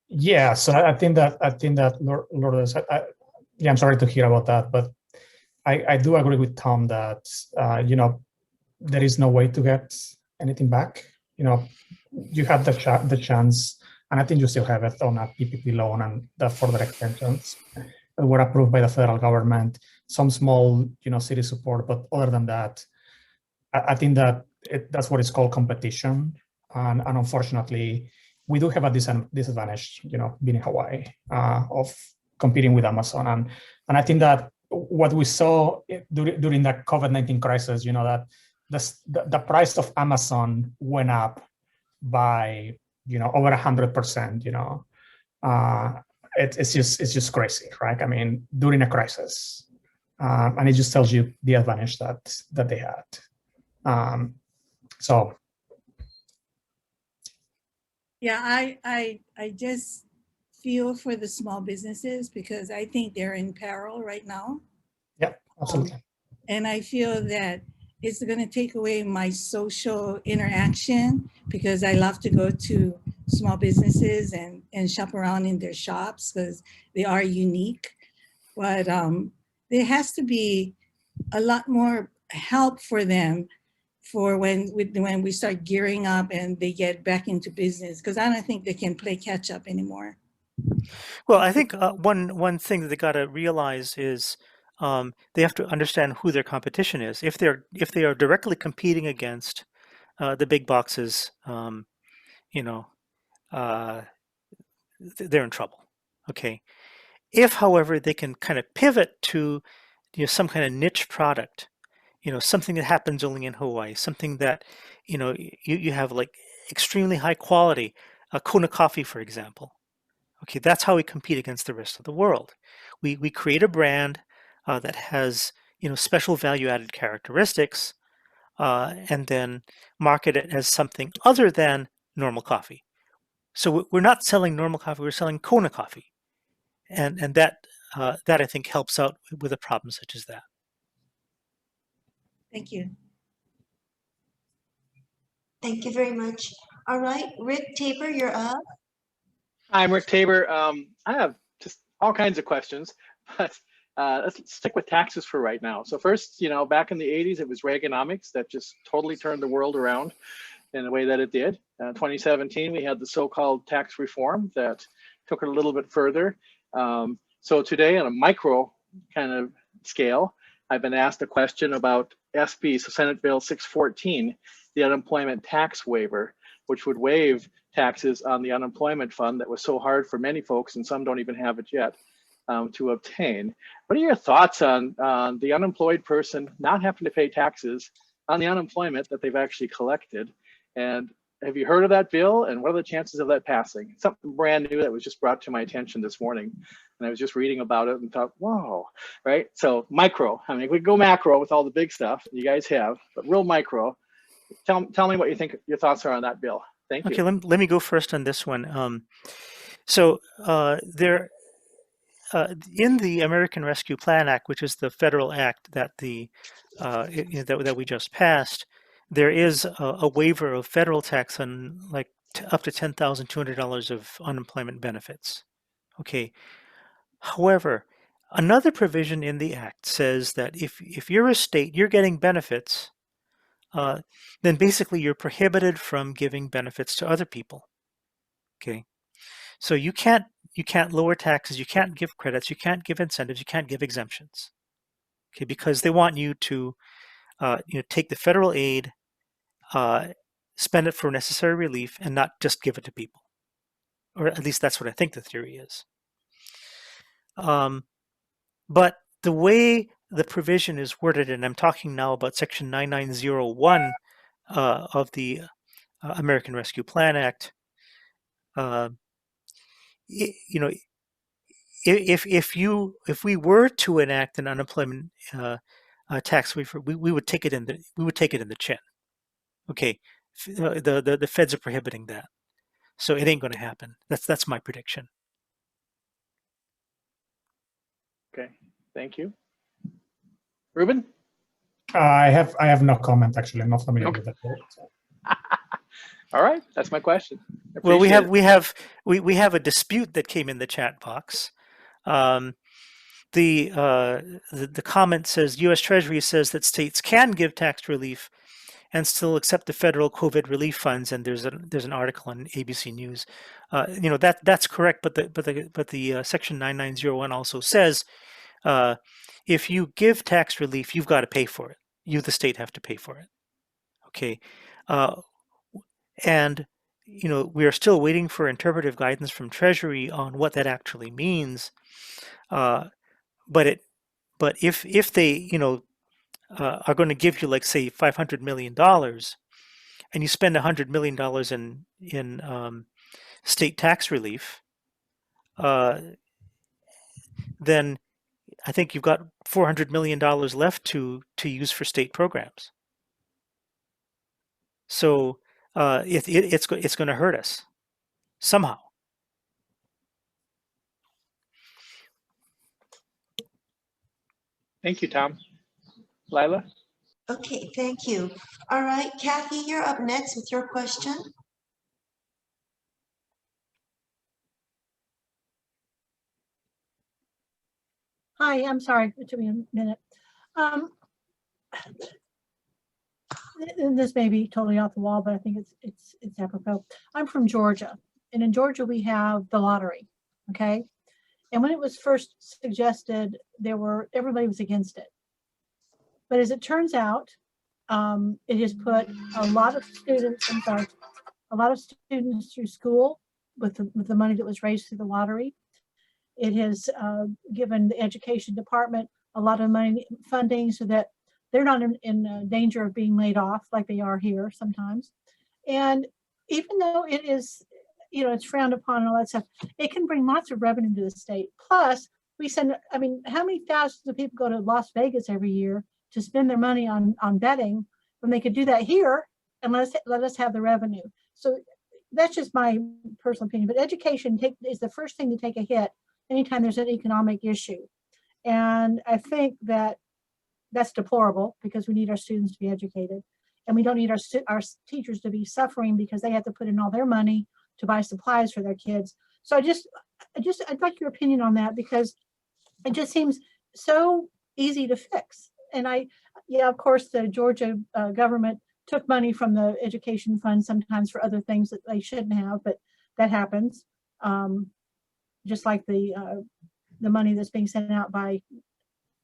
Yeah, so I think that Lourdes, yeah, I'm sorry to hear about that, but I do agree with Tom that there is no way to get anything back. You had the chance, and I think you still have it on a PPP loan and the further extensions that were approved by the federal government. Some small, city support, but other than that, I think that that's what it's called competition, and unfortunately, we do have a disadvantage, being in Hawaii, of competing with Amazon, and I think that what we saw during the COVID-19 crisis, that the price of Amazon went up by over 100%. It's just crazy, right? I mean, during a crisis, and it just tells you the advantage that they had. So Yeah, I just feel for the small businesses because I think they're in peril right now. Yeah, absolutely. And I feel that it's going to take away my social interaction because I love to go to small businesses and shop around in their shops because they are unique. But there has to be a lot more help for them for when we start gearing up and they get back into business because I don't think they can play catch up anymore. Well, I think one thing that they got to realize is they have to understand who their competition is. If they are directly competing against the big boxes, you know, uh, they're in trouble. Okay. If, however, they can kind of pivot to some kind of niche product, something that happens only in Hawaii, something that you have like extremely high quality, a Kona coffee, for example. Okay, that's how we compete against the rest of the world. We create a brand that has special value-added characteristics, and then market it as something other than normal coffee. So we're not selling normal coffee; we're selling Kona coffee, and that I think helps out with a problem such as that. Thank you. Thank you very much. All right, Rick Tabor, you're up. I'm Rick Tabor. I have just all kinds of questions, but let's stick with taxes for right now. So first, back in the 80s, it was Reaganomics that just totally turned the world around in the way that it did. 2017, we had the so-called tax reform that took it a little bit further. So today, on a micro kind of scale, I've been asked a question about SB, so Senate Bill 614, the unemployment tax waiver, which would waive taxes on the unemployment fund that was so hard for many folks, and some don't even have it yet, to obtain. What are your thoughts on the unemployed person not having to pay taxes on the unemployment that they've actually collected? And have you heard of that bill? And what are the chances of that passing? Something brand new that was just brought to my attention this morning. And I was just reading about it and thought, whoa, right? So micro, I mean, we go macro with all the big stuff you guys have, but real micro. Tell me what you think your thoughts are on that bill. Thank you. Okay, let me go first on this one. There, in the American Rescue Plan Act, which is the federal act that that we just passed, there is a waiver of federal tax on like up to $10,200 of unemployment benefits. Okay. However, another provision in the act says that if you're a state, you're getting benefits, then basically you're prohibited from giving benefits to other people. Okay. So you can't lower taxes, you can't give credits, you can't give incentives, you can't give exemptions. Okay, because they want you to take the federal aid, spend it for necessary relief, and not just give it to people. Or at least that's what I think the theory is. But the way the provision is worded, and I'm talking now about Section 9901 of the American Rescue Plan Act, if we were to enact an unemployment tax waiver, we would take it in the chin. Okay, the feds are prohibiting that, so it ain't going to happen. That's my prediction. Okay, thank you. Ruben? I have no comment, actually. I'm not familiar Okay. with that bill. So. All right, that's my question. Well, we Appreciate have a dispute that came in the chat box. The comment says U.S. Treasury says that states can give tax relief and still accept the federal COVID relief funds. And there's an article on ABC News. That's correct, but the Section 9901 also says if you give tax relief, you've got to pay for it. You, the state, have to pay for it. Okay, and we are still waiting for interpretive guidance from Treasury on what that actually means. But if they are going to give you, like, say, $500 million, and you spend $100 million in state tax relief, then I think you've got $400 million left to use for state programs. So it's going to hurt us. somehow. Thank you, Tom. Lila? Okay, thank you. All right, Kathy, you're up next with your question. Hi, I'm sorry, it took me a minute. And this may be totally off the wall, but I think it's apropos. I'm from Georgia, and in Georgia we have the lottery, okay? And when it was first suggested, everybody was against it. But as it turns out, it has put a lot of students, through school with the money that was raised through the lottery. It has given the education department a lot of money funding so that they're not in danger of being laid off like they are here sometimes. And even though it is, it's frowned upon and all that stuff, it can bring lots of revenue to the state. Plus, we send, how many thousands of people go to Las Vegas every year to spend their money on betting when they could do that here and let us have the revenue? So that's just my personal opinion. But education is the first thing to take a hit anytime there's an economic issue. And I think that's deplorable because we need our students to be educated. And we don't need our teachers to be suffering because they have to put in all their money to buy supplies for their kids. So I'd like your opinion on that because it just seems so easy to fix. And of course, the Georgia government took money from the education fund sometimes for other things that they shouldn't have, but that happens. Just like the money that's being sent out by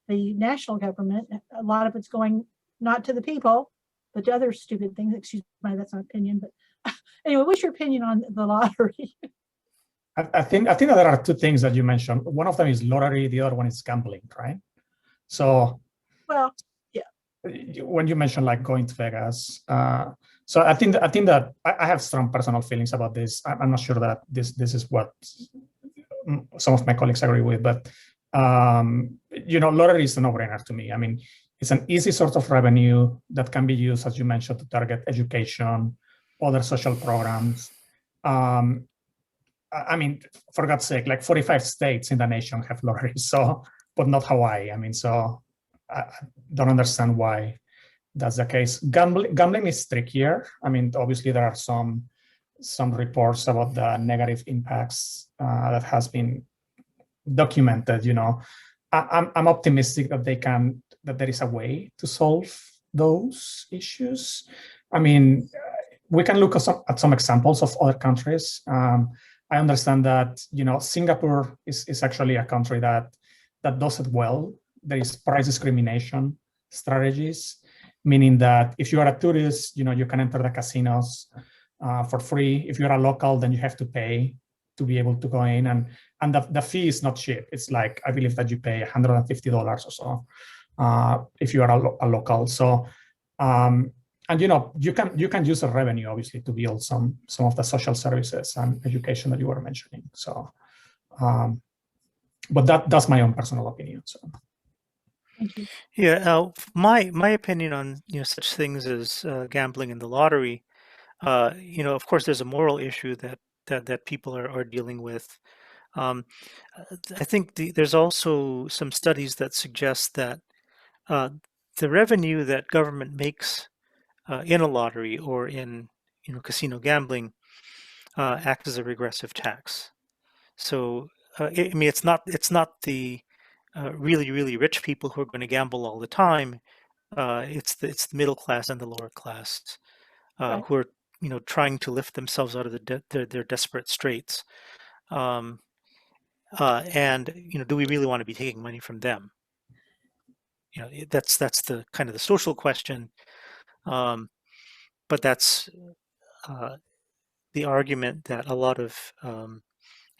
the national government, a lot of it's going not to the people, but to other stupid things. Excuse me, that's my opinion. But anyway, what's your opinion on the lottery? I think that there are two things that you mentioned. One of them is lottery, the other one is gambling, right? So, well, yeah. When you mentioned like going to Vegas, so I think that I have strong personal feelings about this. I'm not sure that this is what some of my colleagues agree with, but lottery is a no-brainer to me. I mean, it's an easy source of revenue that can be used, as you mentioned, to target education, other social programs. I mean, for God's sake, like 45 states in the nation have lotteries, so, but not Hawaii. I mean, so I don't understand why that's the case. Gambling is trickier. I mean, obviously there are some reports about the negative impacts that has been documented. I'm optimistic that there is a way to solve those issues. I mean, we can look at some examples of other countries. I understand that Singapore is actually a country that does it well. There is price discrimination strategies, meaning that if you are a tourist, you can enter the casinos for free. If you're a local, then you have to pay to be able to go in, and the fee is not cheap. It's like, I believe that you pay $150 or so if you are a local. So and you can use the revenue obviously to build some of the social services and education that you were mentioning. So but that's my own personal opinion. So yeah, my opinion on such things as gambling and the lottery, of course there's a moral issue that people are dealing with. I think there's also some studies that suggest that the revenue that government makes in a lottery or in casino gambling acts as a regressive tax. So I mean, it's not the really rich people who are going to gamble all the time. It's the middle class and the lower class Right. who are trying to lift themselves out of their desperate straits. And do we really want to be taking money from them? That's the kind of the social question. But that's the argument that a lot of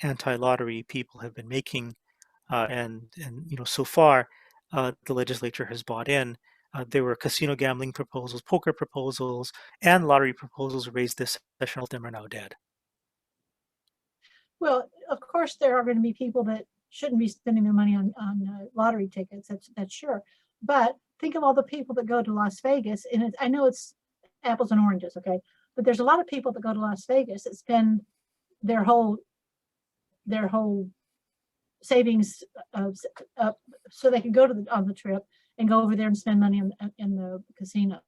anti-lottery people have been making, and so far the legislature has bought in. There were casino gambling proposals, poker proposals, and lottery proposals raised this session. All of them are now dead. Well, of course, there are going to be people that shouldn't be spending their money on lottery tickets. That's sure. But think of all the people that go to Las Vegas, and I know it's apples and oranges, okay? But there's a lot of people that go to Las Vegas that spend their whole savings so they can go to on the trip and go over there and spend money in the casinos.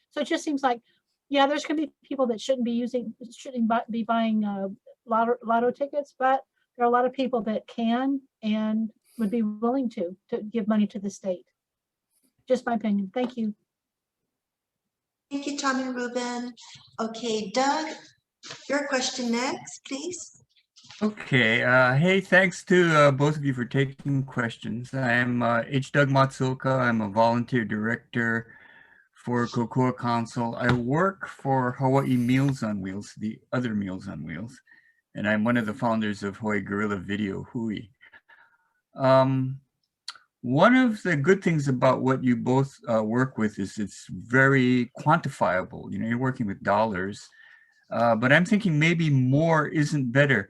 So it just seems like, yeah, there's going to be people that shouldn't be buying lotto tickets, but there are a lot of people that can and would be willing to give money to the state. Just my opinion. Thank you. Thank you, Tom and Ruben. Okay, Doug, your question next, please. Okay. Hey, thanks to both of you for taking questions. I am H. Doug Matsuoka. I'm a volunteer director for Kokua Council. I work for Hawaii Meals on Wheels, the other Meals on Wheels, and I'm one of the founders of Hawaii Guerrilla Video, Hui. One of the good things about what you both work with is it's very quantifiable. You know, you're working with dollars, but I'm thinking maybe more isn't better.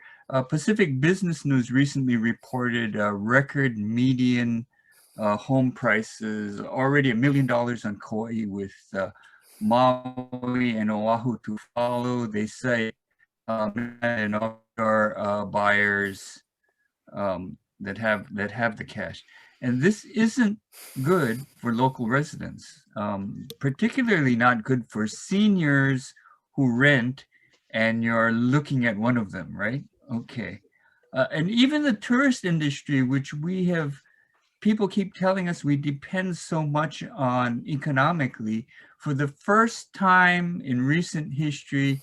Pacific Business News recently reported record median home prices, already $1 million on Kauai, with Maui and Oahu to follow. They say and offshore buyers that have the cash. And this isn't good for local residents, particularly not good for seniors who rent, and you're looking at one of them, right? Okay. And even the tourist industry, which people keep telling us we depend so much on economically, for the first time in recent history,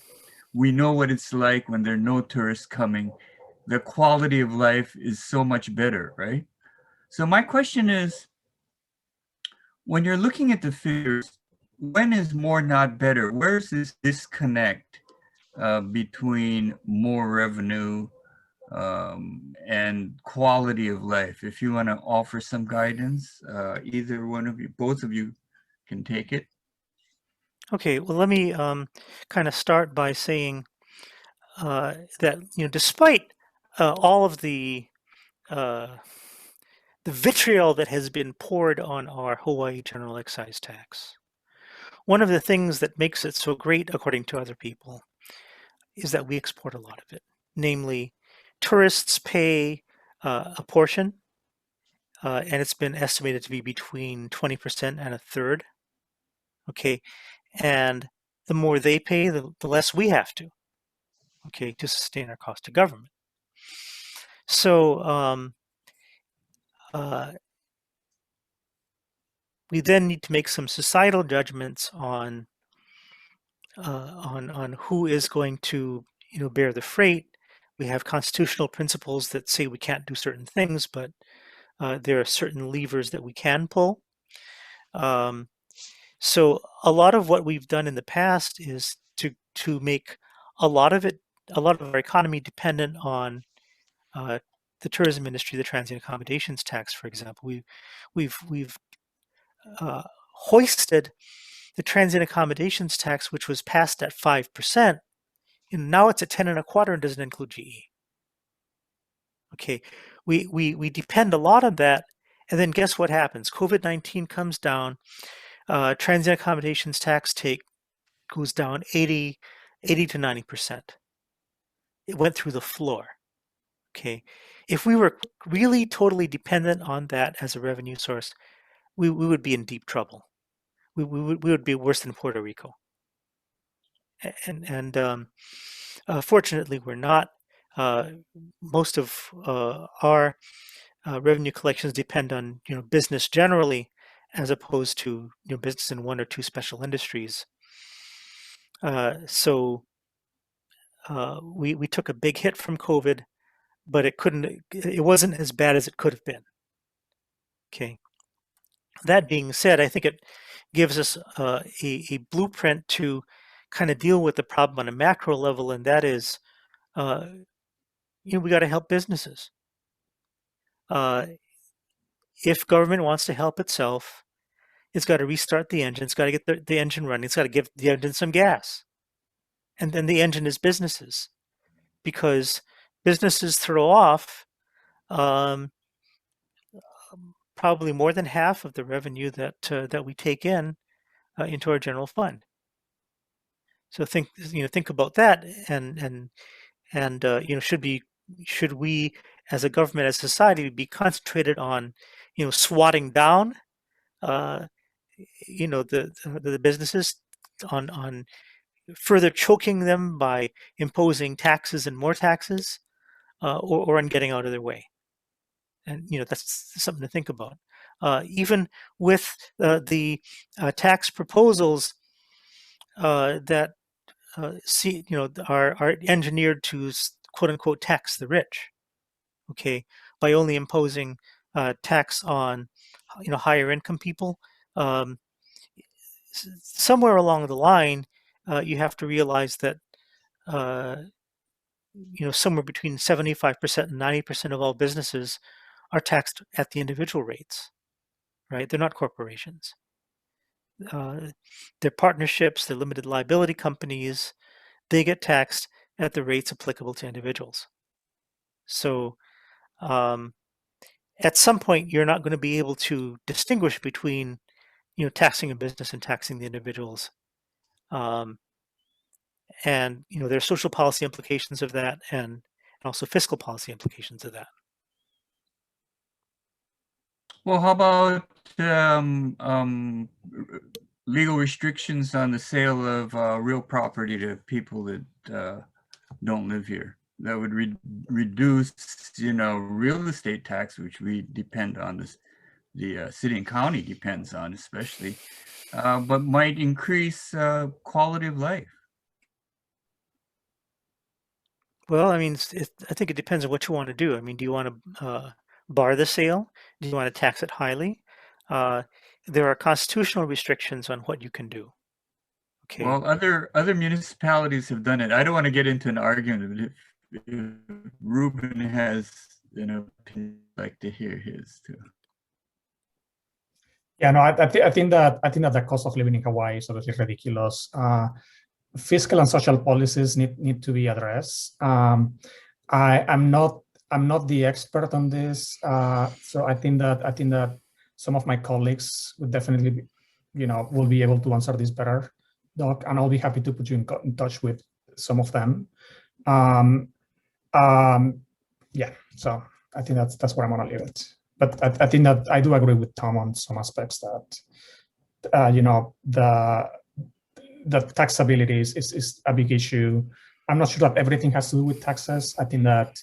we know what it's like when there are no tourists coming. The quality of life is so much better, right? So my question is, when you're looking at the figures, when is more not better? Where's this disconnect between more revenue and quality of life? If you want to offer some guidance, either one of you, both of you can take it. Okay, well, let me kind of start by saying that, you know, despite all of the vitriol that has been poured on our Hawaii general excise tax, one of the things that makes it so great, according to other people, is that we export a lot of it. Namely, tourists pay a portion, and it's been estimated to be between 20% and a third. Okay, and the more they pay, the less we have to, okay, to sustain our cost to government. So we then need to make some societal judgments on who is going to, you know, bear the freight. We have constitutional principles that say we can't do certain things, but there are certain levers that we can pull. So a lot of what we've done in the past is to make a lot of our economy dependent on the tourism industry, the transient accommodations tax, for example. We've hoisted the transient accommodations tax, which was passed at 5%, and now it's at 10.25% and doesn't include GE. Okay, we depend a lot on that, and then guess what happens? COVID-19 comes down, transient accommodations tax take goes down 80 to 90%. It went through the floor. Okay, if we were really totally dependent on that as a revenue source, we would be in deep trouble. We would be worse than Puerto Rico. And fortunately, we're not. Most of our revenue collections depend on, you know, business generally, as opposed to, you know, business in one or two special industries. So we took a big hit from COVID, but it wasn't as bad as it could have been. Okay. That being said, I think it gives us a blueprint to kind of deal with the problem on a macro level, and that is, you know, we got to help businesses. If government wants to help itself, it's got to restart the engine. It's got to get the engine running. It's got to give the engine some gas. And then the engine is businesses, because businesses throw off probably more than half of the revenue that we take in into our general fund. So think about that, and and should we as a government, as a society, be concentrated on swatting down the businesses, on further choking them by imposing taxes and more taxes, or on getting out of their way? And that's something to think about. Even with the tax proposals that are engineered to quote unquote tax the rich, okay, by only imposing tax on higher income people. Somewhere along the line, you have to realize that somewhere between 75% and 90% of all businesses are taxed at the individual rates, right? They're not corporations. They're partnerships, they're limited liability companies. They get taxed at the rates applicable to individuals. So at some point, you're not going to be able to distinguish between taxing a business and taxing the individuals. And there are social policy implications of that, and also fiscal policy implications of that. Well, how about legal restrictions on the sale of real property to people that don't live here? That would reduce, real estate tax, which we depend on. The city and county depends on, especially, but might increase quality of life. Well, I mean, I think it depends on what you want to do. I mean, do you want to bar the sale? Do you want to tax it highly? There are constitutional restrictions on what you can do. Okay. Well, other municipalities have done it. I don't want to get into an argument. If Ruben has an opinion, I'd like to hear his too. Yeah, no, I think that the cost of living in Hawaii is obviously ridiculous. Fiscal and social policies need to be addressed. I'm not the expert on this, so I think that some of my colleagues would definitely, will be able to answer this better, Doc, and I'll be happy to put you in touch with some of them. Yeah, so I think that's where I'm gonna leave it. But I think that I do agree with Tom on some aspects that the taxability is a big issue. I'm not sure that everything has to do with taxes. I think that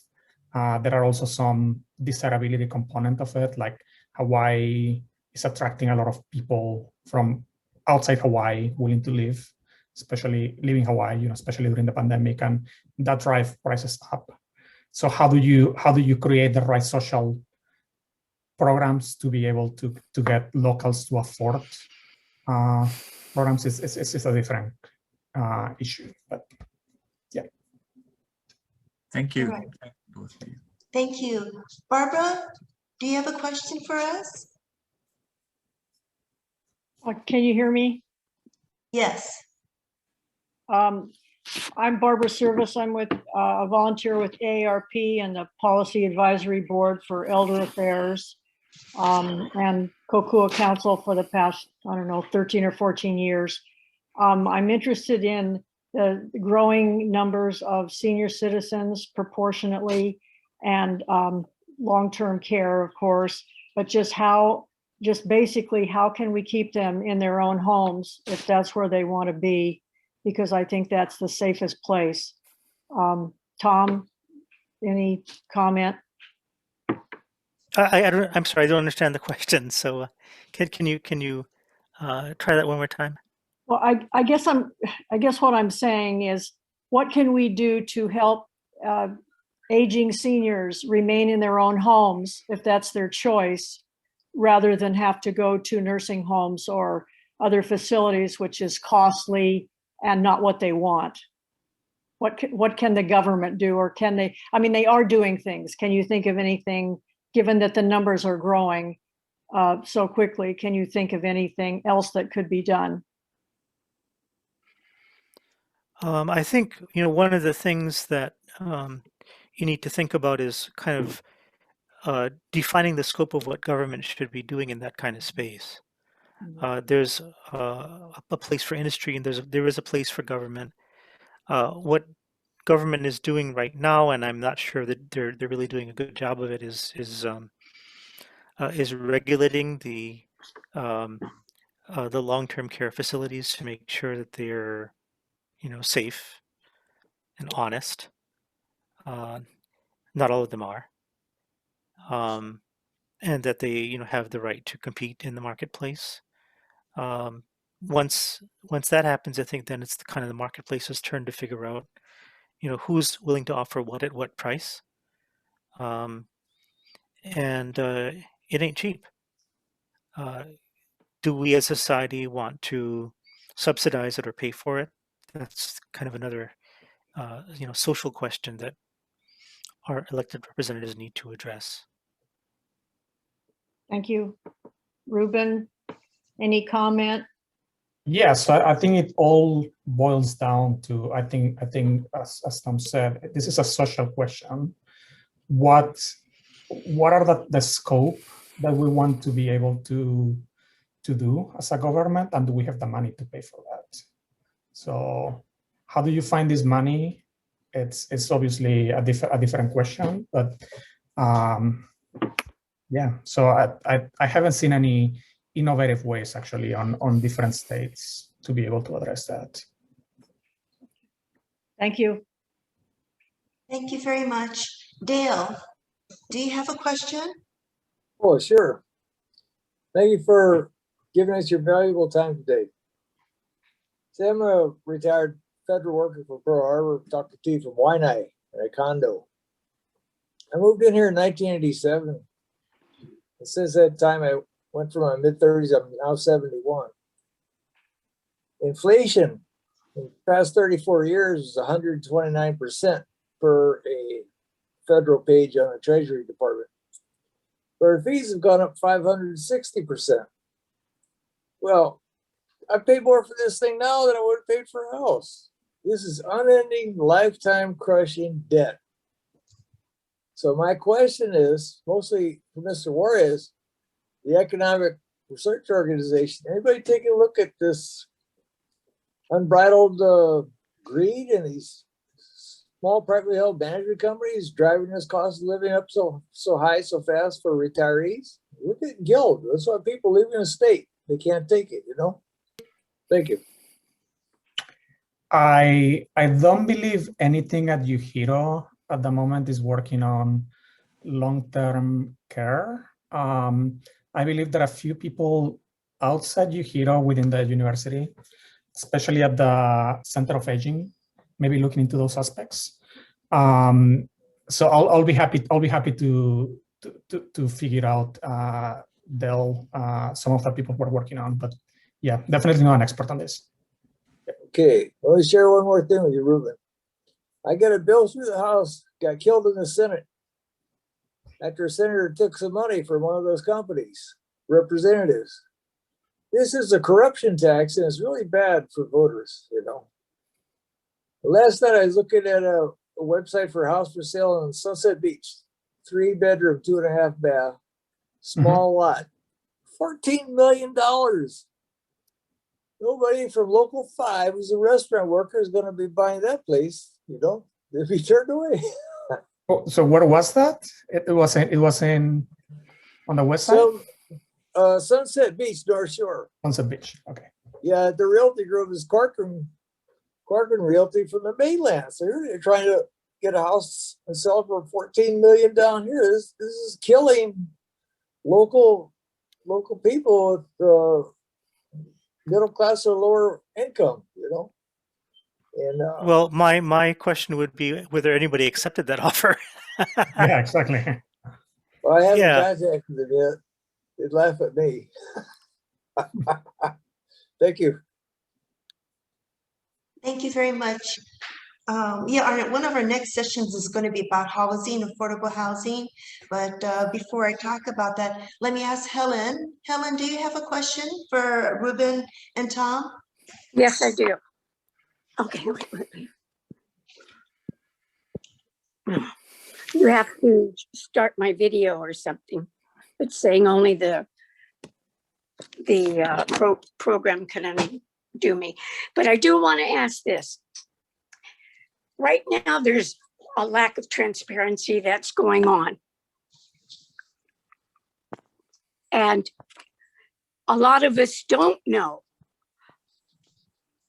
there are also some desirability component of it, like Hawaii is attracting a lot of people from outside Hawaii willing to live, especially living Hawaii, especially during the pandemic, and that drives prices up. So how do you create the right social programs to be able to get locals to afford programs is a different issue, but yeah. Thank you. Right. Thank you. Barbara, do you have a question for us? Can you hear me? Yes. I'm Barbara Service. I'm with a volunteer with AARP and the Policy Advisory Board for Elder Affairs and Kokua Council for the past, 13 or 14 years. I'm interested in the growing numbers of senior citizens proportionately and long-term care, of course, but just basically how can we keep them in their own homes if that's where they want to be? Because I think that's the safest place. Tom, any comment? I'm sorry, I don't understand the question. So can you try that one more time? Well, I guess what I'm saying is, what can we do to help aging seniors remain in their own homes if that's their choice, rather than have to go to nursing homes or other facilities, which is costly and not what they want? What can the government do, or can they? I mean, they are doing things. Can you think of anything, given that the numbers are growing so quickly? Can you think of anything else that could be done? I think one of the things that you need to think about is kind of defining the scope of what government should be doing in that kind of space. There's a place for industry, and there is a place for government. What government is doing right now, and I'm not sure that they're really doing a good job of it, is regulating the long-term care facilities to make sure that they're, safe and honest. Not all of them are, and that they, have the right to compete in the marketplace. Once that happens, I think then it's kind of the marketplace's turn to figure out, who's willing to offer what at what price, and it ain't cheap. Do we as a society want to subsidize it or pay for it? That's kind of another, social question that our elected representatives need to address. Thank you. Ruben, any comment? Yes, I think it all boils down to, I think as Tom said, this is a social question. What are the scope that we want to be able to do as a government, and do we have the money to pay for that? So how do you find this money? It's obviously a different question, but yeah. So I haven't seen any innovative ways actually on different states to be able to address that. Thank you. Thank you very much. Dale, do you have a question? Oh, sure. Thank you for giving us your valuable time today. So I'm a retired federal worker for Pearl Harbor, talking to you from Waianae in a condo. I moved in here in 1987. And since that time, I went from my mid-30s, I'm now 71. Inflation in the past 34 years is 129% per a federal page on the Treasury Department. But our fees have gone up 560%. Well, I pay more for this thing now than I would have paid for a house. This is unending, lifetime crushing debt. So my question is, mostly for Mr. Juarez, the Economic Research Organization, anybody take a look at this unbridled greed in these small privately held management companies driving this cost of living up so high so fast for retirees? We're getting killed. That's why people leaving the state. They can't take it, Thank you. I don't believe anything at UHERO at the moment is working on long-term care. I believe there are a few people outside UHERO within the university, especially at the Center of Aging, maybe looking into those aspects. So I'll be happy to figure out some of the people who are working on, but yeah, definitely not an expert on this. Okay, let me share one more thing with you, Ruben. I got a bill through the House, got killed in the Senate after a senator took some money from one of those companies, representatives. This is a corruption tax, and it's really bad for voters, Last night I was looking at a website for a house for sale in Sunset Beach, 3-bedroom, 2.5 bath, small lot, $14 million. Nobody from Local 5 who's a restaurant worker is going to be buying that place, They'll be turned away. So where was that? It was on the west side? So, Sunset Beach, North Shore. Sunset Beach, okay. Yeah, the realty group is Corcoran Realty from the mainland. So they're trying to get a house and sell it for $14 million down here. This is killing local people with middle class or lower income, And well, my question would be whether anybody accepted that offer. Yeah, exactly. Well, I haven't contacted them yet. They'd laugh at me. Thank you. Thank you very much. One of our next sessions is going to be about housing, affordable housing. But before I talk about that, let me ask Helen. Helen, do you have a question for Ruben and Tom? Yes, I do. Okay. You have to start my video or something. It's saying only the program can undo me. But I do want to ask this. right now there's a lack of transparency that's going on. And a lot of us don't know.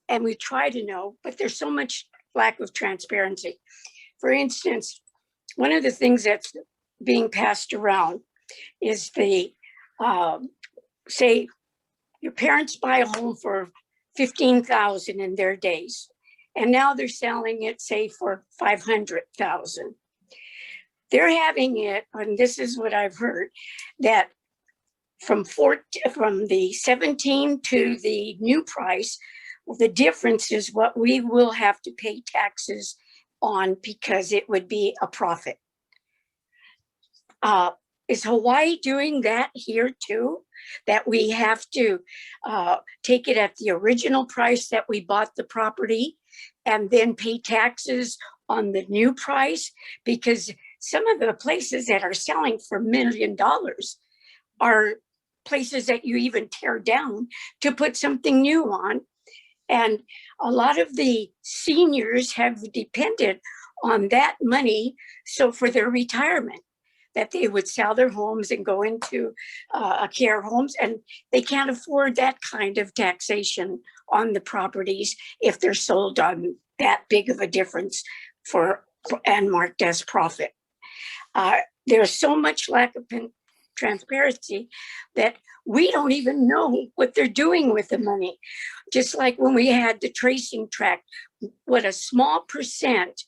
And we try to know, but there's so much lack of transparency. For instance, one of the things that's being passed around is the, say, your parents buy a home for $15,000 in their days, and now they're selling it, say, for $500,000. They're having it, and this is what I've heard, that from the 17 to the new price, the difference is what we will have to pay taxes on because it would be a profit. Is Hawaii doing that here too? That we have to take it at the original price that we bought the property and then pay taxes on the new price? Because some of the places that are selling for $1 million are places that you even tear down to put something new on. And a lot of the seniors have depended on that money. So for their retirement, that they would sell their homes and go into care homes, and they can't afford that kind of taxation on the properties if they're sold on that big of a difference and marked as profit. There's so much lack of transparency that we don't even know what they're doing with the money. Just like when we had the tracing track, what a small percent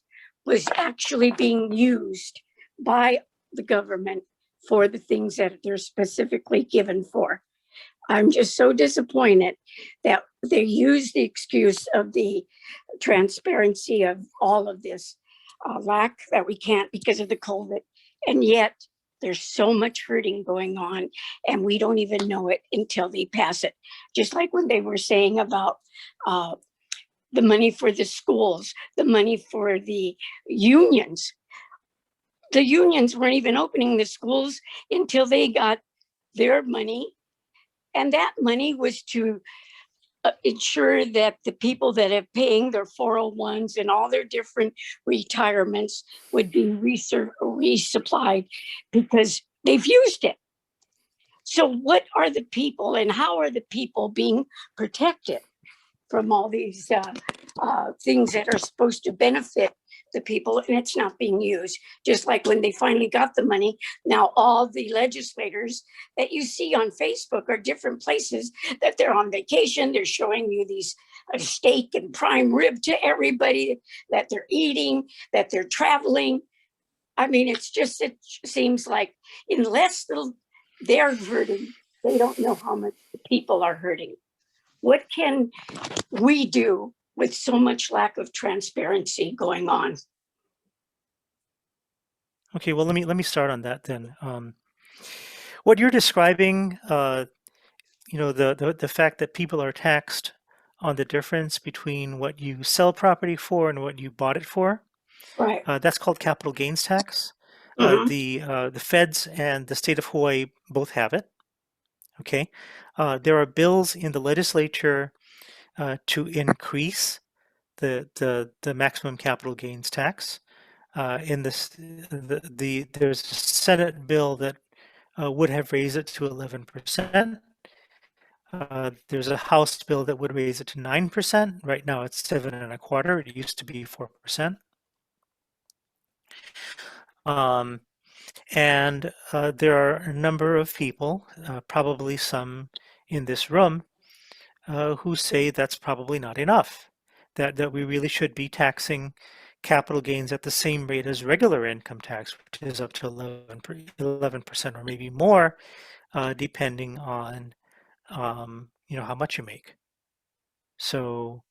was actually being used by the government for the things that they're specifically given for. I'm just so disappointed that they use the excuse of the transparency of all of this lack that we can't because of the COVID. And yet there's so much hurting going on and we don't even know it until they pass it. Just like when they were saying about the money for the schools, the money for the unions. The unions weren't even opening the schools until they got their money. And that money was to ensure that the people that are paying their 401s and all their different retirements would be resupplied because they've used it. So what are the people and how are the people being protected from all these things that are supposed to benefit the people, and it's not being used? Just like when they finally got the money, now all the legislators that you see on Facebook are different places that they're on vacation. They're showing you these steak and prime rib to everybody that they're eating, that they're traveling. I mean, it seems like unless they're hurting, they don't know how much the people are hurting. What can we do with so much lack of transparency going on? Okay, well, let me start on that then. What you're describing, you know, the fact that people are taxed on the difference between what you sell property for and what you bought it for, right? That's called capital gains tax. The feds and the state of Hawaii both have it. Okay, there are bills in the legislature to increase the maximum capital gains tax. There's a Senate bill that would have raised it to 11%. There's a House bill that would raise it to 9%. Right now it's 7.25%. It used to be 4%. There are a number of people, probably some in this room, who say that's probably not enough, that we really should be taxing capital gains at the same rate as regular income tax, which is up to 11% or maybe more, depending on you know, how much you make. So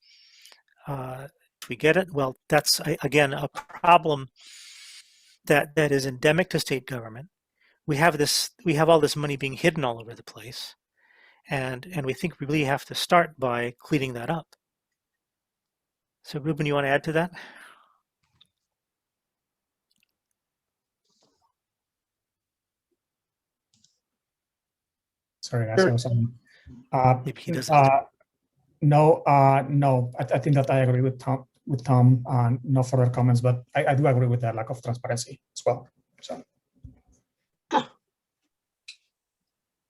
if we get it, well, that's again a problem that is endemic to state government. We have all this money being hidden all over the place, and we think we really have to start by cleaning that up. So Ruben, you want to add to that? Sorry, guys. I was on. Maybe he doesn't. No. I think that I agree with Tom. with Tom. No further comments, but I do agree with that lack of transparency as well. So.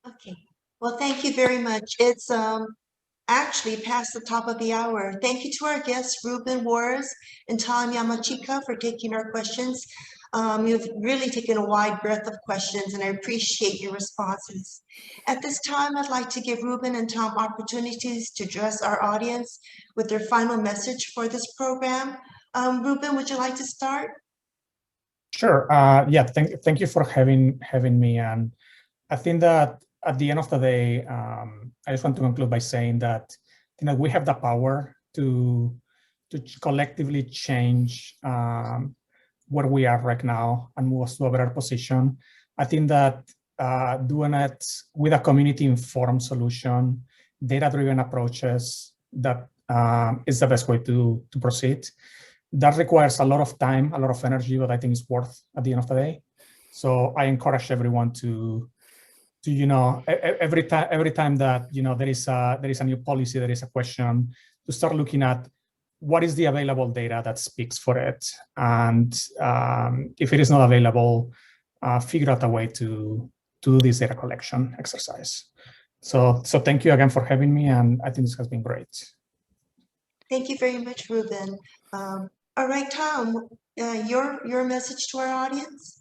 Okay. Well, thank you very much. It's actually past the top of the hour. Thank you to our guests, Ruben Juarez and Tom Yamachika, for taking our questions. You've really taken a wide breadth of questions, and I appreciate your responses. At this time, I'd like to give Ruben and Tom opportunities to address our audience with their final message for this program. Ruben, would you like to start? Sure. Yeah. Thank you for having me. And I think that at the end of the day, I just want to conclude by saying that we have the power to collectively change where we are right now and move us to a better position. I think that doing it with a community-informed solution, data-driven approaches, that is the best way to proceed. That requires a lot of time, a lot of energy, but I think it's worth at the end of the day. So I encourage everyone to every time that there is a new policy, there is a question, to start looking at what is the available data that speaks for it, and if it is not available, figure out a way to do this data collection exercise. So thank you again for having me, and I think this has been great. Thank you very much, Ruben. All right, Tom, your message to our audience?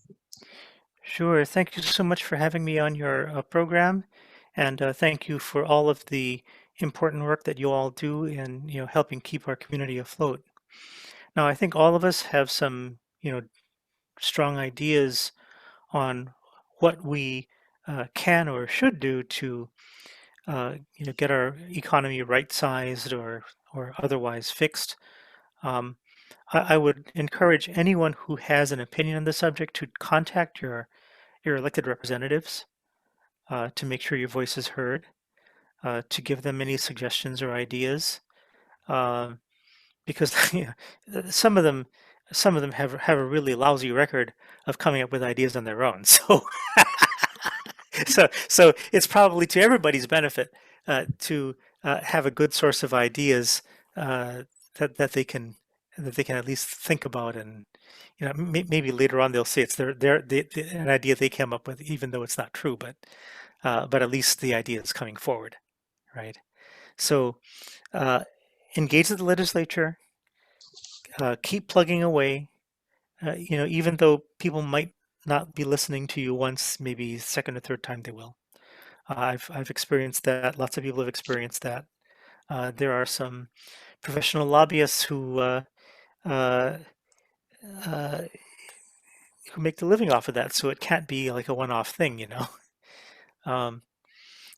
Sure. Thank you so much for having me on your program, and thank you for all of the important work that you all do in helping keep our community afloat. Now, I think all of us have some strong ideas on what we can or should do to get our economy right-sized or otherwise fixed. I would encourage anyone who has an opinion on the subject to contact your elected representatives to make sure your voice is heard, to give them any suggestions or ideas, because some of them have a really lousy record of coming up with ideas on their own. So so it's probably to everybody's benefit to have a good source of ideas that they can at least think about, and maybe later on they'll say it's an idea they came up with, even though it's not true, but at least the idea is coming forward, right? So engage with the legislature, keep plugging away. Even though people might not be listening to you once, maybe second or third time they will. I've experienced that. Lots of people have experienced that. There are some professional lobbyists who make the living off of that, so it can't be like a one-off thing,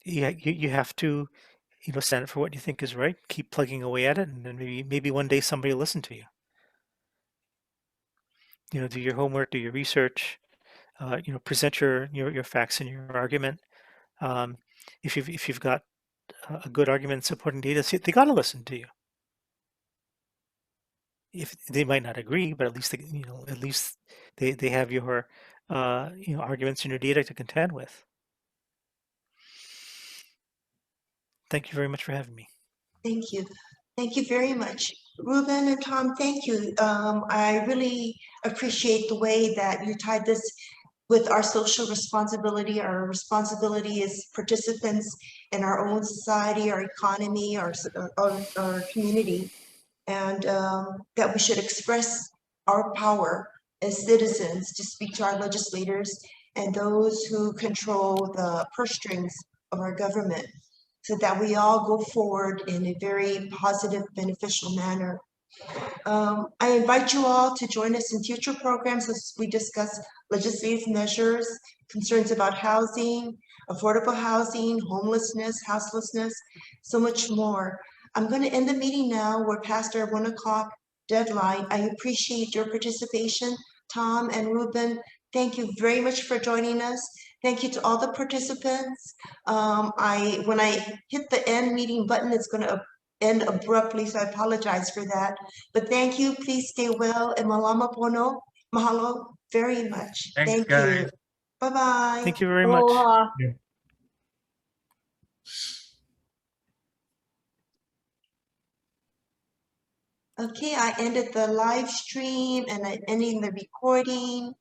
you have to stand up for what you think is right, keep plugging away at it, and then maybe one day somebody will listen to you. Do your homework, do your research, present your facts and your argument. If you've got a good argument supporting data, they got to listen to you. If they might not agree, but at least they have your arguments and your data to contend with. Thank you very much for having me. Thank you. Thank you very much. Ruben and Tom, thank you. I really appreciate the way that you tied this with our social responsibility. Our responsibility as participants in our own society, our economy, our community, and that we should express our power as citizens to speak to our legislators and those who control the purse strings of our government, so that we all go forward in a very positive, beneficial manner. I invite you all to join us in future programs as we discuss legislative measures, concerns about housing, affordable housing, homelessness, houselessness, so much more. I'm going to end the meeting now. We're past our 1 o'clock deadline. I appreciate your participation, Tom and Ruben. Thank you very much for joining us. Thank you to all the participants. When I hit the end meeting button, it's going to end abruptly, so I apologize for that. But thank you. Please stay well, and malama pono. Mahalo very much. Thanks, Thank guys. you. Bye-bye. Thank you very much. Aloha. Okay, I ended the live stream and I'm ending the recording.